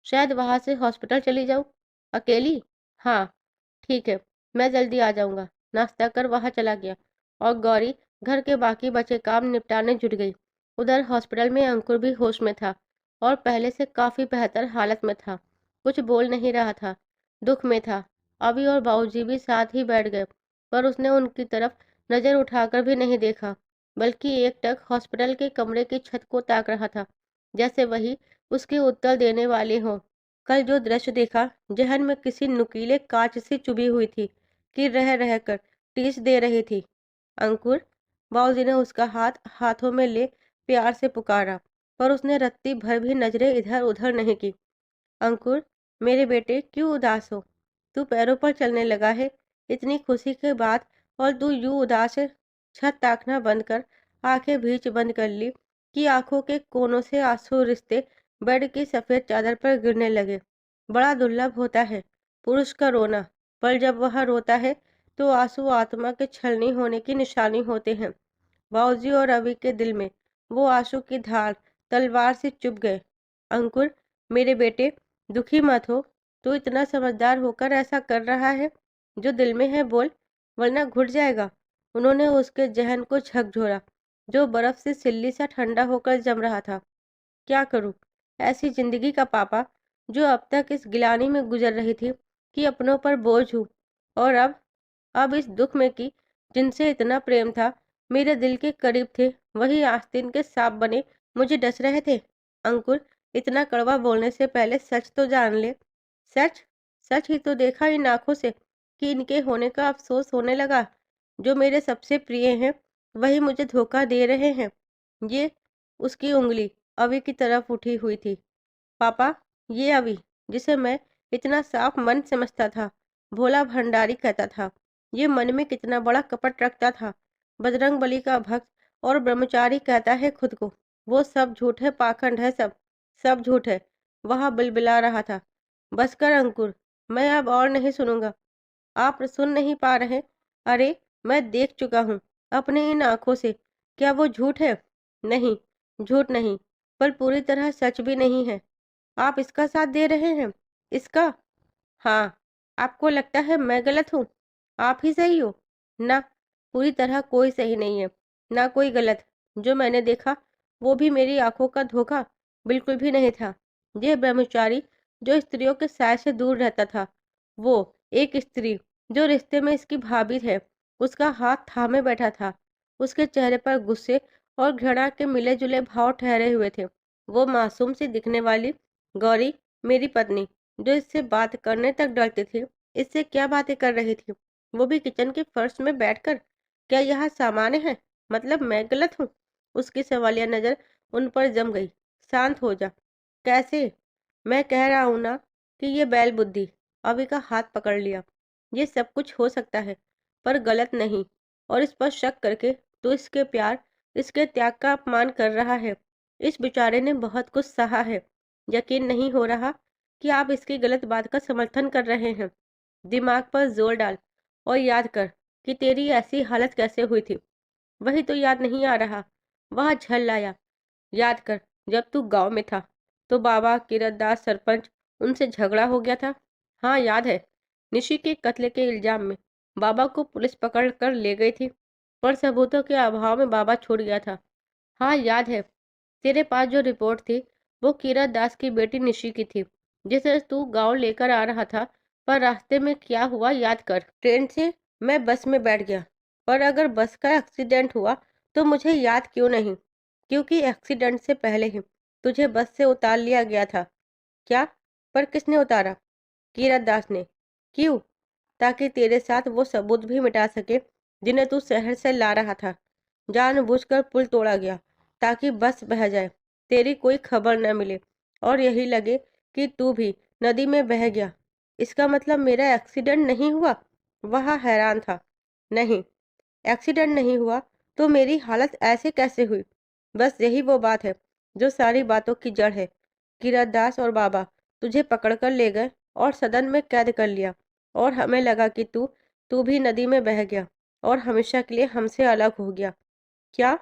शायद वहां से हॉस्पिटल चली जाऊं। अकेली? हाँ, ठीक है, मैं जल्दी आ जाऊंगा। नाश्ता कर वहां चला गया और गौरी घर के बाकी बचे काम निपटाने जुट गई। उधर हॉस्पिटल में अंकुर भी होश में था और पहले से काफी बेहतर हालत में था। कुछ बोल नहीं रहा था, दुख में था। अभी और बाबूजी भी साथ ही बैठ गए, पर उसने उनकी तरफ नजर उठाकर भी नहीं देखा, बल्कि एकटक हॉस्पिटल के कमरे की छत को ताक रहा था, जैसे वही उसके उत्तर देने वाले हों। कल जो दृश्य देखा, जहन में किसी नुकीले कांच से चुभी हुई थी कि रह रह कर टीस दे रही थी। अंकुर! बाबूजी ने उसका हाथ हाथों में ले प्यार से पुकारा, पर उसने रत्ती भर भी नजरें इधर उधर नहीं की। अंकुर, मेरे बेटे, क्यों उदास हो? तू पैरों पर चलने लगा है, इतनी खुशी के बाद, और तू यूं उदास है। छत ताकना बंद कर, आंखें भीच बंद कर ली कि आंखों के कोनों से आंसू रिश्ते बेड की सफेद चादर पर गिरने लगे। बड़ा दुर्लभ होता है पुरुष का रोना, पर जब वह रोता है तो आंसू आत्मा के छलनी होने की निशानी होते हैं। बाऊजी और रवि के दिल में वो आंसू की धार तलवार से चुभ गए। अंकुर, मेरे बेटे, दुखी मत हो। तू इतना समझदार होकर ऐसा कर रहा है। जो दिल में है बोल, वरना घुट जाएगा। उन्होंने उसके जहन को झकझोरा, जो बर्फ से सिल्ली सा ठंडा होकर जम रहा था। क्या करूं? ऐसी जिंदगी का पापा, जो अब तक इस गिलानी में गुजर रही थी कि अपनों पर बोझ हूँ, और अब इस दुख में कि जिनसे इतना प्रेम था, मेरे दिल के करीब थे, वही आस्तीन के सांप बने मुझे डस रहे थे। अंकुर, इतना कड़वा बोलने से पहले सच तो जान ले। सच? सच ही तो देखा इन आंखों से कि इनके होने का अफसोस होने लगा। जो मेरे सबसे प्रिय हैं, वही मुझे धोखा दे रहे हैं। ये उसकी उंगली अवि की तरफ उठी हुई थी। पापा, ये अवि, जिसे मैं इतना साफ मन समझता था, भोला भंडारी कहता था, ये मन में कितना बड़ा कपट रखता था। बजरंग बली का भक्त और ब्रह्मचारी कहता है खुद को। वो सब झूठ है, पाखंड है, सब झूठ है। वह बिलबिला रहा था। बस कर अंकुर, मैं अब और नहीं सुनूंगा। आप सुन नहीं पा रहे? अरे, मैं देख चुका हूँ अपने इन आंखों से। क्या वो झूठ है? नहीं, झूठ नहीं, पर पूरी तरह सच भी नहीं है। आप इसका साथ दे रहे हैं? इसका? हाँ। आपको लगता है मैं गलत हूँ? आप ही सही हो? ना, पूरी तरह कोई सही नहीं है, ना कोई गलत। जो मैंने देखा, वो भी मेरी आंखों का धोखा बिल्कुल भी नहीं था। ये ब्रह्मचारी, जो स्त्रियों के साय से दूर रहता था, वो एक स्त्री जो रिश्ते में इसकी भाभी है, उसका हाथ थामे बैठा था। उसके चेहरे पर गुस्से और घृणा के मिले जुले भाव ठहरे हुए थे। वो मासूम सी दिखने वाली गौरी, मेरी पत्नी, जो इससे बात करने तक डरती थी, इससे क्या बातें कर रही थी, वो भी किचन के फर्श में बैठकर। क्या यह सामान्य है? मतलब मैं गलत हूँ? उसकी सवालिया नजर उन पर जम गई। शांत हो जा। कैसे? मैं कह रहा हूं ना कि ये बैल बुद्धि। अभी का हाथ पकड़ लिया। ये सब कुछ हो सकता है, पर गलत नहीं। और इस पर शक करके तो इसके प्यार, इसके त्याग का अपमान कर रहा है। इस बेचारे ने बहुत कुछ सहा है। यकीन नहीं हो रहा कि आप इसकी गलत बात का समर्थन कर रहे हैं। दिमाग पर जोर डाल और याद कर कि तेरी ऐसी हालत कैसे हुई थी। वही तो याद नहीं आ रहा। वह झल आया। याद कर, जब तू गांव में था तो बाबा किरतदास सरपंच, उनसे झगड़ा हो गया था। हाँ, याद है। निशी के कत्ल के इल्जाम में बाबा को पुलिस पकड़ कर ले गई थी, पर सबूतों के अभाव में बाबा छूट गया था। हाँ याद है। तेरे पास जो रिपोर्ट थी वो कीरत दास की बेटी निशी की थी, जिसे तू गांव लेकर आ रहा था। पर रास्ते में क्या हुआ याद कर। ट्रेन से मैं बस में बैठ गया। पर अगर बस का एक्सीडेंट हुआ तो मुझे याद क्यों नहीं? क्योंकि एक्सीडेंट से पहले ही तुझे बस से उतार लिया गया था। क्या? पर किसने उतारा? कीरत दास ने। क्यों? ताकि तेरे साथ वो सबूत भी मिटा सके जिन्हें तू शहर से ला रहा था। जानबूझकर पुल तोड़ा गया ताकि बस बह जाए, तेरी कोई खबर न मिले और यही लगे कि तू भी नदी में बह गया। इसका मतलब मेरा एक्सीडेंट नहीं हुआ? वह हैरान था। नहीं, एक्सीडेंट नहीं हुआ तो मेरी हालत ऐसे कैसे हुई? बस यही वो बात है जो सारी बातों की जड़ है। किरत दास और बाबा तुझे पकड़कर ले गए और सदन में कैद कर लिया, और हमें लगा कि तू तू भी नदी में बह गया और हमेशा के लिए हमसे अलग हो गया। क्या?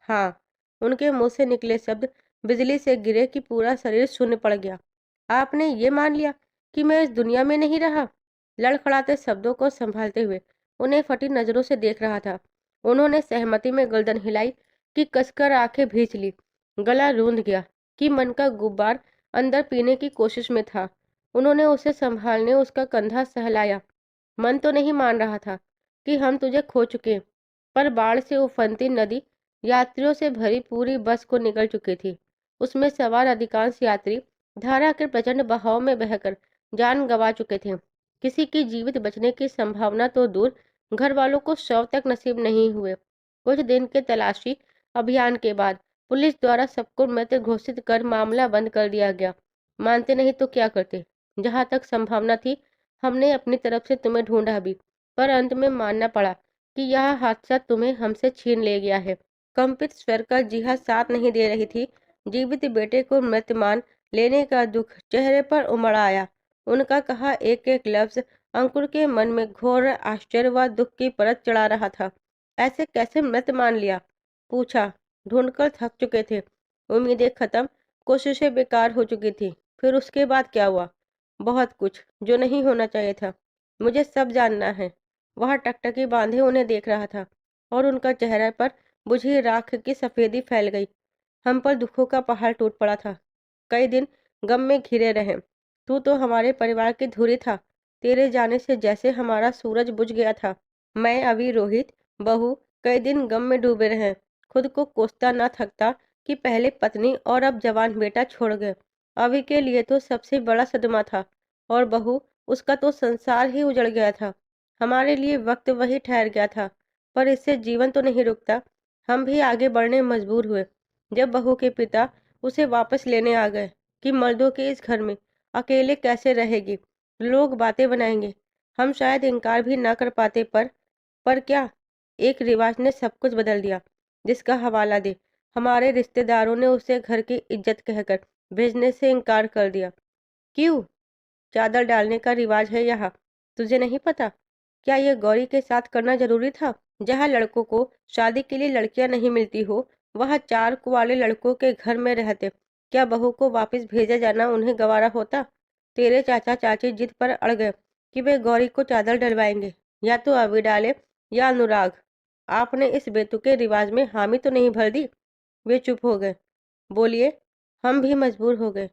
हाँ। उनके मुंह से निकले शब्द बिजली से गिरे कि पूरा शरीर शून्य पड़ गया। आपने ये मान लिया कि मैं इस दुनिया में नहीं रहा? लड़खड़ाते शब्दों को संभालते हुए उन्हें फटी नजरों से देख रहा था। उन्होंने सहमति में गर्दन हिलाई कि कसकर आंखें भींच ली। गला रूंध गया कि मन का गुब्बार अंदर पीने की कोशिश में था। उन्होंने उसे संभालने उसका कंधा सहलाया। मन तो नहीं मान रहा था कि हम तुझे खो चुके, पर बाढ़ से उफनती नदी यात्रियों से भरी पूरी बस को निकल चुकी थी। उसमें सवार अधिकांश यात्री धारा के प्रचंड बहाव में बहकर जान गंवा चुके थे। किसी की जीवित बचने की संभावना तो दूर, घर वालों को शव तक नसीब नहीं हुए। कुछ दिन के तलाशी अभियान के बाद पुलिस द्वारा सबको मृत घोषित कर मामला बंद कर दिया गया। मानते नहीं तो क्या करते? जहां तक संभावना थी हमने अपनी तरफ से तुम्हें ढूंढा भी, पर अंत में मानना पड़ा कि यह हादसा तुम्हें हमसे छीन ले गया है। कंपित स्वर का जिहा साथ नहीं दे रही थी। जीवित बेटे को मृत मान लेने का दुख चेहरे पर उमड़ आया। उनका कहा एक एक लफ्ज अंकुर के मन में घोर आश्चर्य व दुख की परत चढ़ा रहा था। ऐसे कैसे मृत मान लिया? पूछा। ढूंढकर थक चुके थे, उम्मीदें खत्म, कोशिशें बेकार हो चुकी थी। फिर उसके बाद क्या हुआ? बहुत कुछ जो नहीं होना चाहिए था। मुझे सब जानना है। वह टकटकी बांधे उन्हें देख रहा था और उनका चेहरे पर बुझी राख की सफेदी फैल गई। हम पर दुखों का पहाड़ टूट पड़ा था। कई दिन गम में घिरे रहे। तू तो हमारे परिवार की धुरी था। तेरे जाने से जैसे हमारा सूरज बुझ गया था। मैं, अभी रोहित, बहू कई दिन गम में डूबे रहे। खुद को कोसता न थकता कि पहले पत्नी और अब जवान बेटा छोड़ गए। अभी के लिए तो सबसे बड़ा सदमा था, और बहू, उसका तो संसार ही उजड़ गया था। हमारे लिए वक्त वही ठहर गया था, पर इससे जीवन तो नहीं रुकता। हम भी आगे बढ़ने मजबूर हुए जब बहू के पिता उसे वापस लेने आ गए कि मर्दों के इस घर में अकेले कैसे रहेगी, लोग बातें बनाएंगे। हम शायद इनकार भी ना कर पाते, पर क्या, एक रिवाज ने सब कुछ बदल दिया। जिसका हवाला दे, हमारे रिश्तेदारों ने उसे घर की इज्जत कहकर भेजने से इनकार कर दिया। क्यों? चादर डालने का रिवाज है यहाँ, तुझे नहीं पता? क्या यह गौरी के साथ करना जरूरी था? जहाँ लड़कों को शादी के लिए लड़कियां नहीं मिलती हो, वह चार कुंवारे लड़कों के घर में रहते। क्या बहू को वापस भेजा जाना उन्हें गवारा होता? तेरे चाचा चाची जिद पर अड़ गए कि वे गौरी को चादर डलवाएंगे, या तो अभी डाले या अनुराग। आपने इस बेतुके रिवाज में हामी तो नहीं भर दी? वे चुप हो गए। बोलिए। हम भी मजबूर हो गए।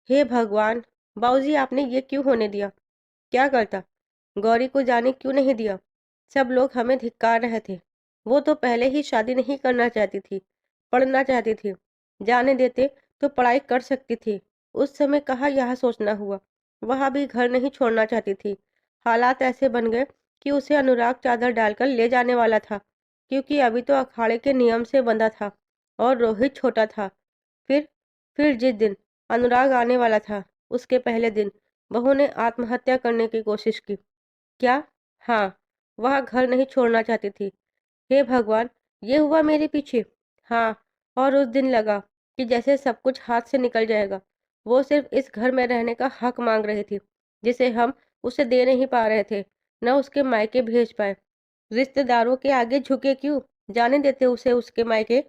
हे भगवान! बाबूजी, आपने ये क्यों होने दिया? क्या करता? गौरी को जाने क्यों नहीं दिया? सब लोग हमें धिक्कार रहे थे। वो तो पहले ही शादी नहीं करना चाहती थी, पढ़ना चाहती थी। जाने देते तो पढ़ाई कर सकती थी। उस समय कहाँ यह सोचना हुआ। वह भी घर नहीं छोड़ना चाहती थी। हालात ऐसे बन गए कि उसे अनुराग चादर डालकर ले जाने वाला था, क्योंकि अभी तो अखाड़े के नियम से बंधा था और रोहित छोटा था। फिर फिर जिस दिन अनुराग आने वाला था, उसके पहले दिन बहू ने आत्महत्या करने की कोशिश की। क्या? हाँ, वह घर नहीं छोड़ना चाहती थी। हे भगवान! ये हुआ मेरे पीछे। हाँ, और उस दिन लगा कि जैसे सब कुछ हाथ से निकल जाएगा। वो सिर्फ इस घर में रहने का हक मांग रही थी, जिसे हम उसे दे नहीं पा रहे थे, न उसके मायके भेज पाए। रिश्तेदारों के आगे झुके क्यों? जाने देते उसे उसके मायके।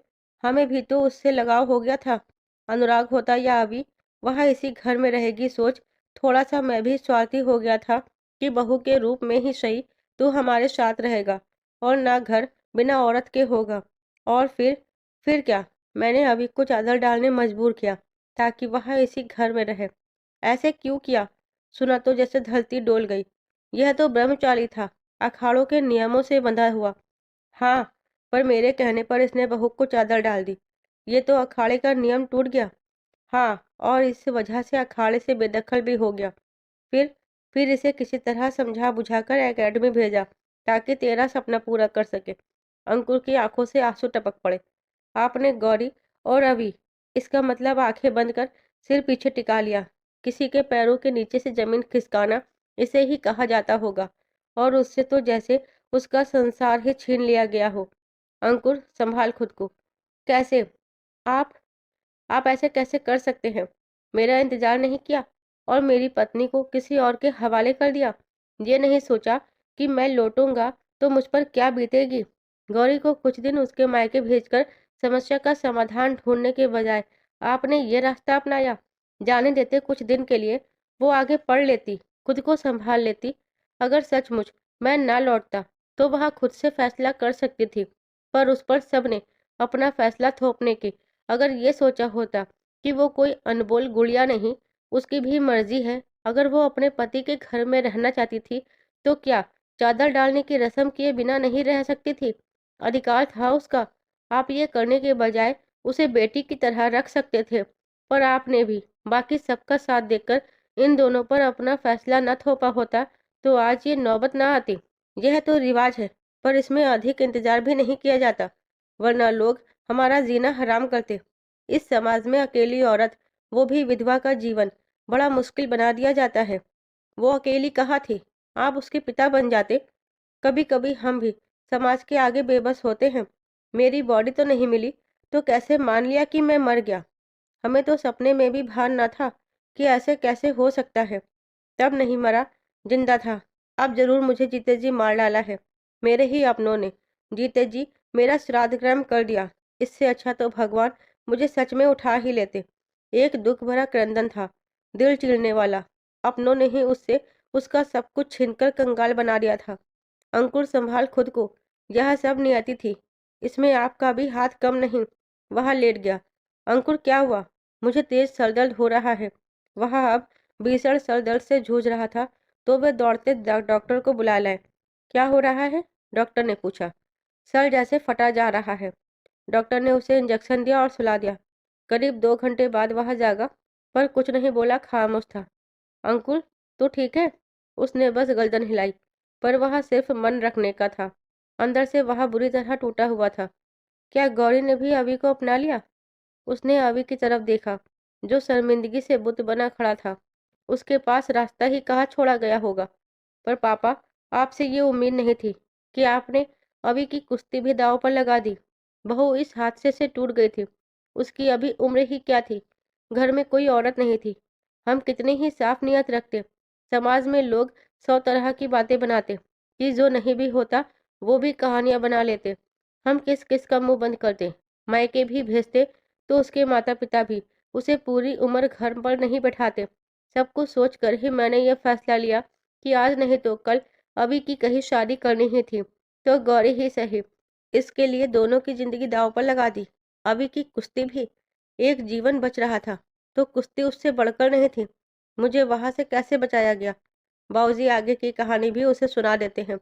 हमें भी तो उससे लगाव हो गया था। अनुराग होता या अभी, वह इसी घर में रहेगी सोच थोड़ा सा मैं भी स्वार्थी हो गया था कि बहू के रूप में ही सही तू हमारे साथ रहेगा, और ना घर बिना औरत के होगा। और फिर क्या? मैंने अभी को चादर डालने मजबूर किया ताकि वह इसी घर में रहे। ऐसे क्यों किया? सुना तो जैसे धरती डोल गई। यह तो ब्रह्मचारी था, अखाड़ों के नियमों से बंधा हुआ। हाँ, पर मेरे कहने पर इसने बहू को चादर डाल दी। ये तो अखाड़े का नियम टूट गया। हाँ, और इस वजह से अखाड़े से बेदखल भी हो गया। फिर फिर इसे किसी तरह समझा बुझाकर एकेडमी भेजा ताकि तेरा सपना पूरा कर सके। अंकुर की आंखों से आंसू टपक पड़े। आपने गौरी और अभी, इसका मतलब आंखें बंद कर सिर पीछे टिका लिया। किसी के पैरों के नीचे से जमीन खिसकाना इसे ही कहा जाता होगा, और उससे तो जैसे उसका संसार ही छीन लिया गया हो। अंकुर, संभाल खुद को। कैसे? आप आप ऐसे कैसे कर सकते हैं? मेरा इंतजार नहीं किया और मेरी पत्नी को किसी और के हवाले कर दिया। ये नहीं सोचा कि मैं लौटूंगा तो मुझ पर क्या बीतेगी। गौरी को कुछ दिन उसके मायके भेजकर समस्या का समाधान ढूंढने के बजाय आपने ये रास्ता अपनाया। जाने देते कुछ दिन के लिए, वो आगे पढ़ लेती, खुद को संभाल लेती। अगर सचमुच मैं ना लौटता तो वह खुद से फैसला कर सकती थी, पर उस पर सबने अपना फैसला थोपने की अगर ये सोचा होता कि वो कोई अनमोल गुड़िया नहीं, उसकी भी मर्जी है। अगर वो अपने पति के घर में रहना चाहती थी, तो क्या चादर डालने की रस्म किए बिना नहीं रह सकती थी? अधिकार था उसका। आप ये करने के बजाय उसे बेटी की तरह रख सकते थे, पर आपने भी बाकी सबका साथ देकर इन दोनों पर अपना फैसला न थोपा होता, तो आज ये नौबत ना आती। यह तो रिवाज है, पर इसमें अधिक इंतजार भी नहीं किया जाता, वरना लोग हमारा जीना हराम करते। इस समाज में अकेली औरत, वो भी विधवा का जीवन बड़ा मुश्किल बना दिया जाता है। वो अकेली कहाँ थी? आप उसके पिता बन जाते। कभी कभी हम भी समाज के आगे बेबस होते हैं। मेरी बॉडी तो नहीं मिली, तो कैसे मान लिया कि मैं मर गया? हमें तो सपने में भी भान न था कि ऐसे कैसे हो सकता है। तब नहीं मरा, जिंदा था। अब जरूर मुझे जीते जी मार डाला है, मेरे ही अपनों ने। जीते जी मेरा श्राद्ध कर्म कर दिया। इससे अच्छा तो भगवान मुझे सच में उठा ही लेते। एक दुख भरा क्रंदन था, दिल चीरने वाला। अपनों ने ही उससे उसका सब कुछ छीनकर कंगाल बना दिया था। अंकुर, संभाल खुद को। यह सब नियति थी, इसमें आपका भी हाथ कम नहीं। वह लेट गया। अंकुर, क्या हुआ? मुझे तेज सरदर्द हो रहा है। वह अब भीषण सरदर्द से जूझ रहा था, तो वे दौड़ते डॉक्टर को बुला लाए। क्या हो रहा है? डॉक्टर ने पूछा। सर जैसे फटा जा रहा है। डॉक्टर ने उसे इंजेक्शन दिया और सुला दिया। करीब 2 घंटे बाद वह जागा, पर कुछ नहीं बोला, खामोश था। अंकुर, तू ठीक है? उसने बस गर्दन हिलाई, पर वह सिर्फ मन रखने का था। अंदर से वह बुरी तरह टूटा हुआ था। क्या गौरी ने भी अभी को अपना लिया? उसने अभी की तरफ देखा, जो शर्मिंदगी से बुत बना खड़ा था। उसके पास रास्ता ही कहाँ छोड़ा गया होगा। पर पापा, आपसे ये उम्मीद नहीं थी कि आपने अभी की कुश्ती भी दांव पर लगा दी। बहू इस हादसे से टूट गई थी। उसकी अभी उम्र ही क्या थी? घर में कोई औरत नहीं थी। हम कितनी ही साफ नियत रखते, समाज में लोग 100 तरह की बातें बनाते कि जो नहीं भी होता वो भी कहानियां बना लेते। हम किस किस का मुंह बंद करते, मायके भी भेजते, तो उसके माता पिता भी उसे पूरी उम्र घर पर नहीं बैठाते। सब कुछ सोच कर ही मैंने यह फैसला लिया कि आज नहीं तो कल अभी की कहीं शादी करनी ही थी, तो गौरी ही सही। इसके लिए दोनों की जिंदगी दांव पर लगा दी। अभी की कुश्ती भी, एक जीवन बच रहा था, तो कुश्ती उससे बढ़कर नहीं थी। मुझे वहां से कैसे बचाया गया? बाबूजी आगे की कहानी भी उसे सुना देते हैं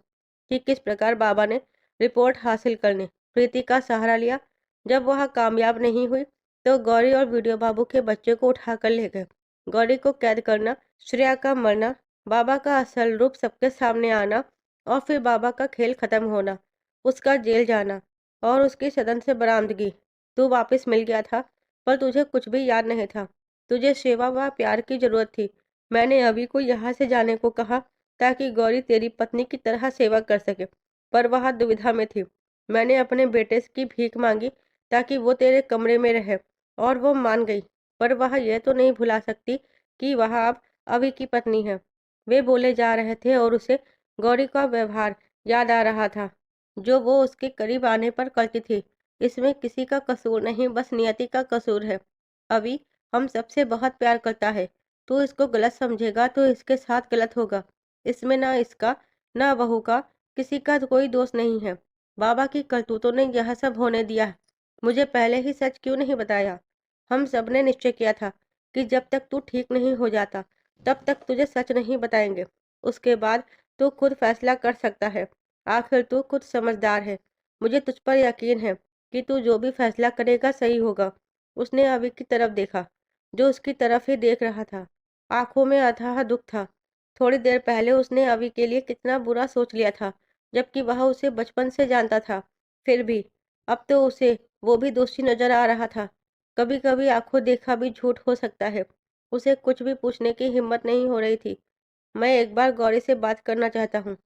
कि किस प्रकार बाबा ने रिपोर्ट हासिल करने प्रीति का सहारा लिया। जब वह कामयाब नहीं हुई, तो गौरी और वीडियो बाबू के बच्चे को उठाकर ले गए। गौरी को कैद करना, श्रेया का मरना, बाबा का असल रूप सबके सामने आना, और फिर बाबा का खेल खत्म होना, उसका जेल जाना, और उसकी सदन से बरामदगी। तू वापस मिल गया था, पर तुझे कुछ भी याद नहीं था। तुझे सेवा व प्यार की जरूरत थी। मैंने अभी को यहाँ से जाने को कहा ताकि गौरी तेरी पत्नी की तरह सेवा कर सके, पर वह दुविधा में थी। मैंने अपने बेटे की भीख मांगी ताकि वो तेरे कमरे में रहे, और वो मान गई। पर वह यह तो नहीं भुला सकती कि वह अब अभी की पत्नी है। वे बोले जा रहे थे और उसे गौरी का व्यवहार याद आ रहा था, जो वो उसके करीब आने पर करती थी। इसमें किसी का कसूर नहीं, बस नियति का कसूर है। अभी हम सबसे बहुत प्यार करता है। तू इसको गलत समझेगा तो इसके साथ गलत होगा। इसमें ना इसका, ना बहू का, किसी का कोई दोष नहीं है। बाबा की करतूतों ने यह सब होने दिया है। मुझे पहले ही सच क्यों नहीं बताया? हम सबने निश्चय किया था कि जब तक तू ठीक नहीं हो जाता, तब तक तुझे सच नहीं बताएंगे। उसके बाद तू खुद फैसला कर सकता है। आखिर तू खुद समझदार है। मुझे तुझ पर यकीन है कि तू जो भी फैसला करेगा सही होगा। उसने अभी की तरफ देखा, जो उसकी तरफ ही देख रहा था। आंखों में अथाह दुख था। थोड़ी देर पहले उसने अभी के लिए कितना बुरा सोच लिया था, जबकि वह उसे बचपन से जानता था। फिर भी अब तो उसे वो भी दोषी नजर आ रहा था। कभी कभी आंखों देखा भी झूठ हो सकता है। उसे कुछ भी पूछने की हिम्मत नहीं हो रही थी। मैं एक बार गौरी से बात करना चाहता हूँ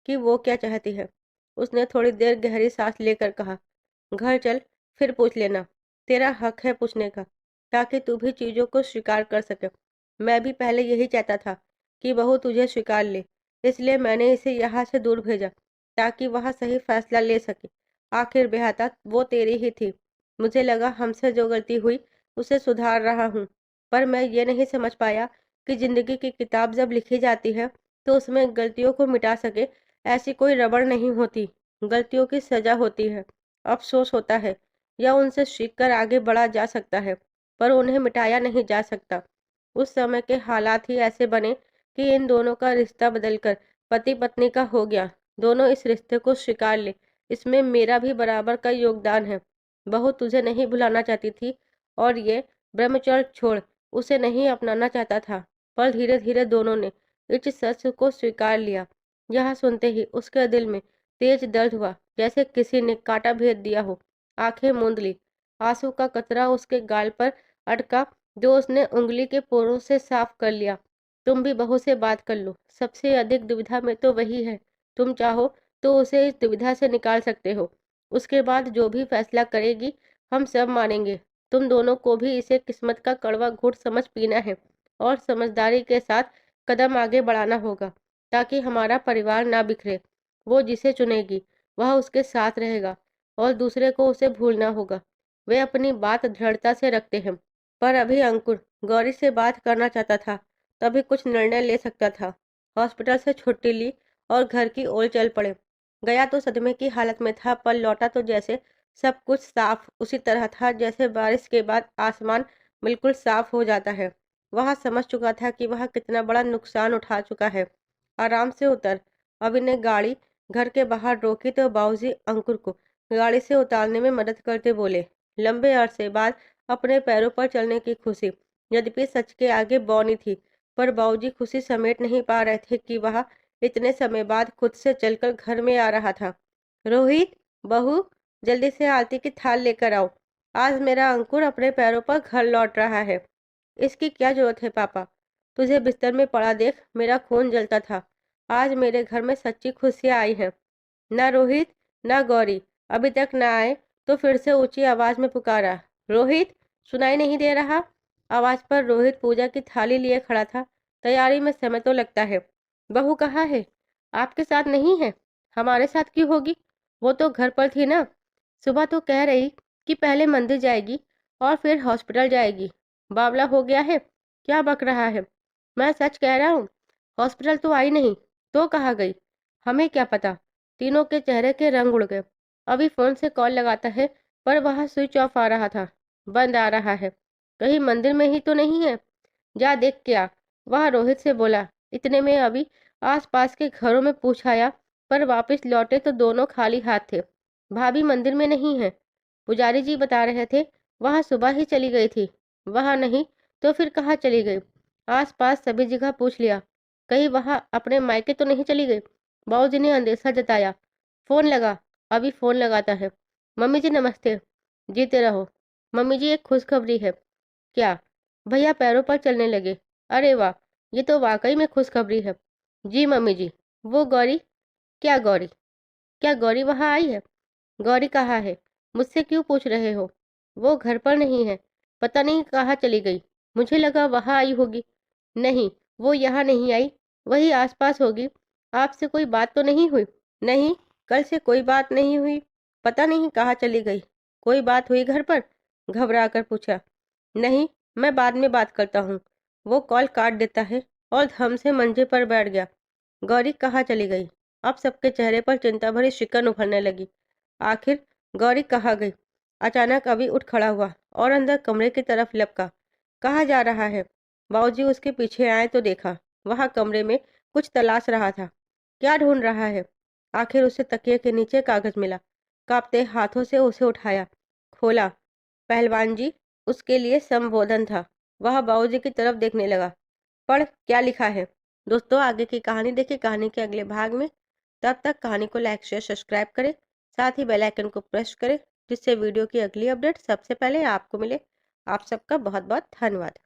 कि वो क्या चाहती है। उसने थोड़ी देर गहरी सांस लेकर कहा। घर चल, फिर पूछ लेना। तेरा हक है पूछने का, ताकि तू भी चीजों को स्वीकार कर सके। मैं भी पहले यही चाहता था कि बहू तुझे स्वीकार ले। इसलिए मैंने इसे यहाँ से दूर भेजा, ताकि वह सही फैसला ले सके। आखिर बेहतर वो तेरी ही थी। मुझे लगा हमसे जो गलती हुई उसे सुधार रहा हूँ। पर मैं ये नहीं समझ पाया कि जिंदगी की किताब जब लिखी जाती है तो उसमें गलतियों को मिटा सके ऐसी कोई रबड़ नहीं होती। गलतियों की सजा होती है, अफसोस होता है, या उनसे सीखकर आगे बढ़ा जा सकता है, पर उन्हें मिटाया नहीं जा सकता। उस समय के हालात ही ऐसे बने कि इन दोनों का रिश्ता बदलकर पति पत्नी का हो गया। दोनों इस रिश्ते को स्वीकार ले, इसमें मेरा भी बराबर का योगदान है। बहू तुझे नहीं भुलाना चाहती थी और ये ब्रह्मचर्य छोड़ उसे नहीं अपनाना चाहता था, पर धीरे धीरे दोनों ने इस सच को स्वीकार लिया। यह सुनते ही उसके दिल में तेज दर्द हुआ, जैसे किसी ने कांटा भेद दिया हो। आंखें मूंद ली। आंसू का कतरा उसके गाल पर अटका, जो उसने उंगली के पोरों से साफ कर लिया। तुम भी बहू से बात कर लो। सबसे अधिक दुविधा में तो वही है। तुम चाहो तो उसे इस दुविधा से निकाल सकते हो। उसके बाद जो भी फैसला करेगी हम सब मानेंगे। तुम दोनों को भी इसे किस्मत का कड़वा घूंट समझ पीना है और समझदारी के साथ कदम आगे बढ़ाना होगा, ताकि हमारा परिवार ना बिखरे। वो जिसे चुनेगी वह उसके साथ रहेगा और दूसरे को उसे भूलना होगा। वे अपनी बात दृढ़ता से रखते हैं। पर अभी अंकुर गौरी से बात करना चाहता था, तभी कुछ निर्णय ले सकता था। हॉस्पिटल से छुट्टी ली और घर की ओर चल पड़े। गया तो सदमे की हालत में था, पर लौटा तो जैसे सब कुछ साफ उसी तरह था जैसे बारिश के बाद आसमान बिल्कुल साफ हो जाता है। वह समझ चुका था कि वह कितना बड़ा नुकसान उठा चुका है। आराम से उतर। अभी ने गाड़ी घर के बाहर रोकी तो बाबूजी अंकुर को गाड़ी से उतारने में मदद करते बोले। लंबे अरसे बाद अपने पैरों पर चलने की खुशी यद्यपि सच के आगे बौनी थी, पर बाबूजी खुशी समेट नहीं पा रहे थे कि वह इतने समय बाद खुद से चलकर घर में आ रहा था। रोहित, बहू, जल्दी से आरती की थाल लेकर आओ। आज मेरा अंकुर अपने पैरों पर घर लौट रहा है। इसकी क्या जरूरत है पापा? तुझे बिस्तर में पड़ा देख मेरा खून जलता था। आज मेरे घर में सच्ची खुशियाँ आई हैं। ना रोहित, ना गौरी अभी तक ना आए तो फिर से ऊंची आवाज में पुकारा। रोहित, सुनाई नहीं दे रहा? आवाज पर रोहित पूजा की थाली लिए खड़ा था। तैयारी में समय तो लगता है। बहू कहाँ है? आपके साथ नहीं है? हमारे साथ क्यों होगी? वो तो घर पर थी ना। सुबह तो कह रही कि पहले मंदिर जाएगी और फिर हॉस्पिटल जाएगी। बावला हो गया है? क्या बक रहा है? मैं सच कह रहा हूँ। हॉस्पिटल तो आई नहीं, तो कहाँ गई? हमें क्या पता। तीनों के चेहरे के रंग उड़ गए। अभी फोन से कॉल लगाता है, पर वह स्विच ऑफ आ रहा था। बंद आ रहा है। कहीं मंदिर में ही तो नहीं है? जा देख के आ। वह रोहित से बोला। इतने में अभी आसपास के घरों में पूछ आया, पर वापस लौटे तो दोनों खाली हाथ थे। भाभी मंदिर में नहीं है। पुजारी जी बता रहे थे वह सुबह ही चली गई थी। वह नहीं तो फिर कहाँ चली गई? आस पास सभी जगह पूछ लिया, कहीं वह अपने मायके तो नहीं चली गई। बाबूजी ने अंदेशा जताया। फोन लगा। अभी फोन लगाता है। मम्मी जी नमस्ते। जीते रहो। मम्मी जी एक खुशखबरी है। क्या? भैया पैरों पर चलने लगे। अरे वाह, ये तो वाकई में खुशखबरी है। जी मम्मी जी। वो गौरी? क्या गौरी? क्या गौरी वहाँ आई है? गौरी कहाँ है? मुझसे क्यों पूछ रहे हो? वो घर पर नहीं है। पता नहीं कहाँ चली गई। मुझे लगा वहाँ आई होगी। नहीं, वो यहाँ नहीं आई। वही आसपास होगी। आपसे कोई बात तो नहीं हुई? नहीं, कल से कोई बात नहीं हुई। पता नहीं कहाँ चली गई। कोई बात हुई घर पर? घबरा कर पूछा। नहीं, मैं बाद में बात करता हूँ। वो कॉल काट देता है और धम से मंजे पर बैठ गया। गौरी कहाँ चली गई? अब सबके चेहरे पर चिंता भरी शिकन उभरने लगी। आखिर गौरी कहाँ गई? अचानक अभी उठ खड़ा हुआ और अंदर कमरे की तरफ लपका। कहाँ जा रहा है? बाबूजी उसके पीछे आए तो देखा वहां कमरे में कुछ तलाश रहा था। क्या ढूंढ रहा है? आखिर उसे तकिए के नीचे कागज मिला। कांपते हाथों से उसे उठाया, खोला। पहलवान जी, उसके लिए संबोधन था। वह बाबूजी की तरफ देखने लगा। पढ़, क्या लिखा है? दोस्तों, आगे की कहानी देखिए कहानी के अगले भाग में। तब तक कहानी को लाइक शेयर सब्सक्राइब करें, साथ ही बेल आइकन को प्रेस करें, जिससे वीडियो की अगली अपडेट सबसे पहले आपको मिले। आप सबका बहुत बहुत धन्यवाद।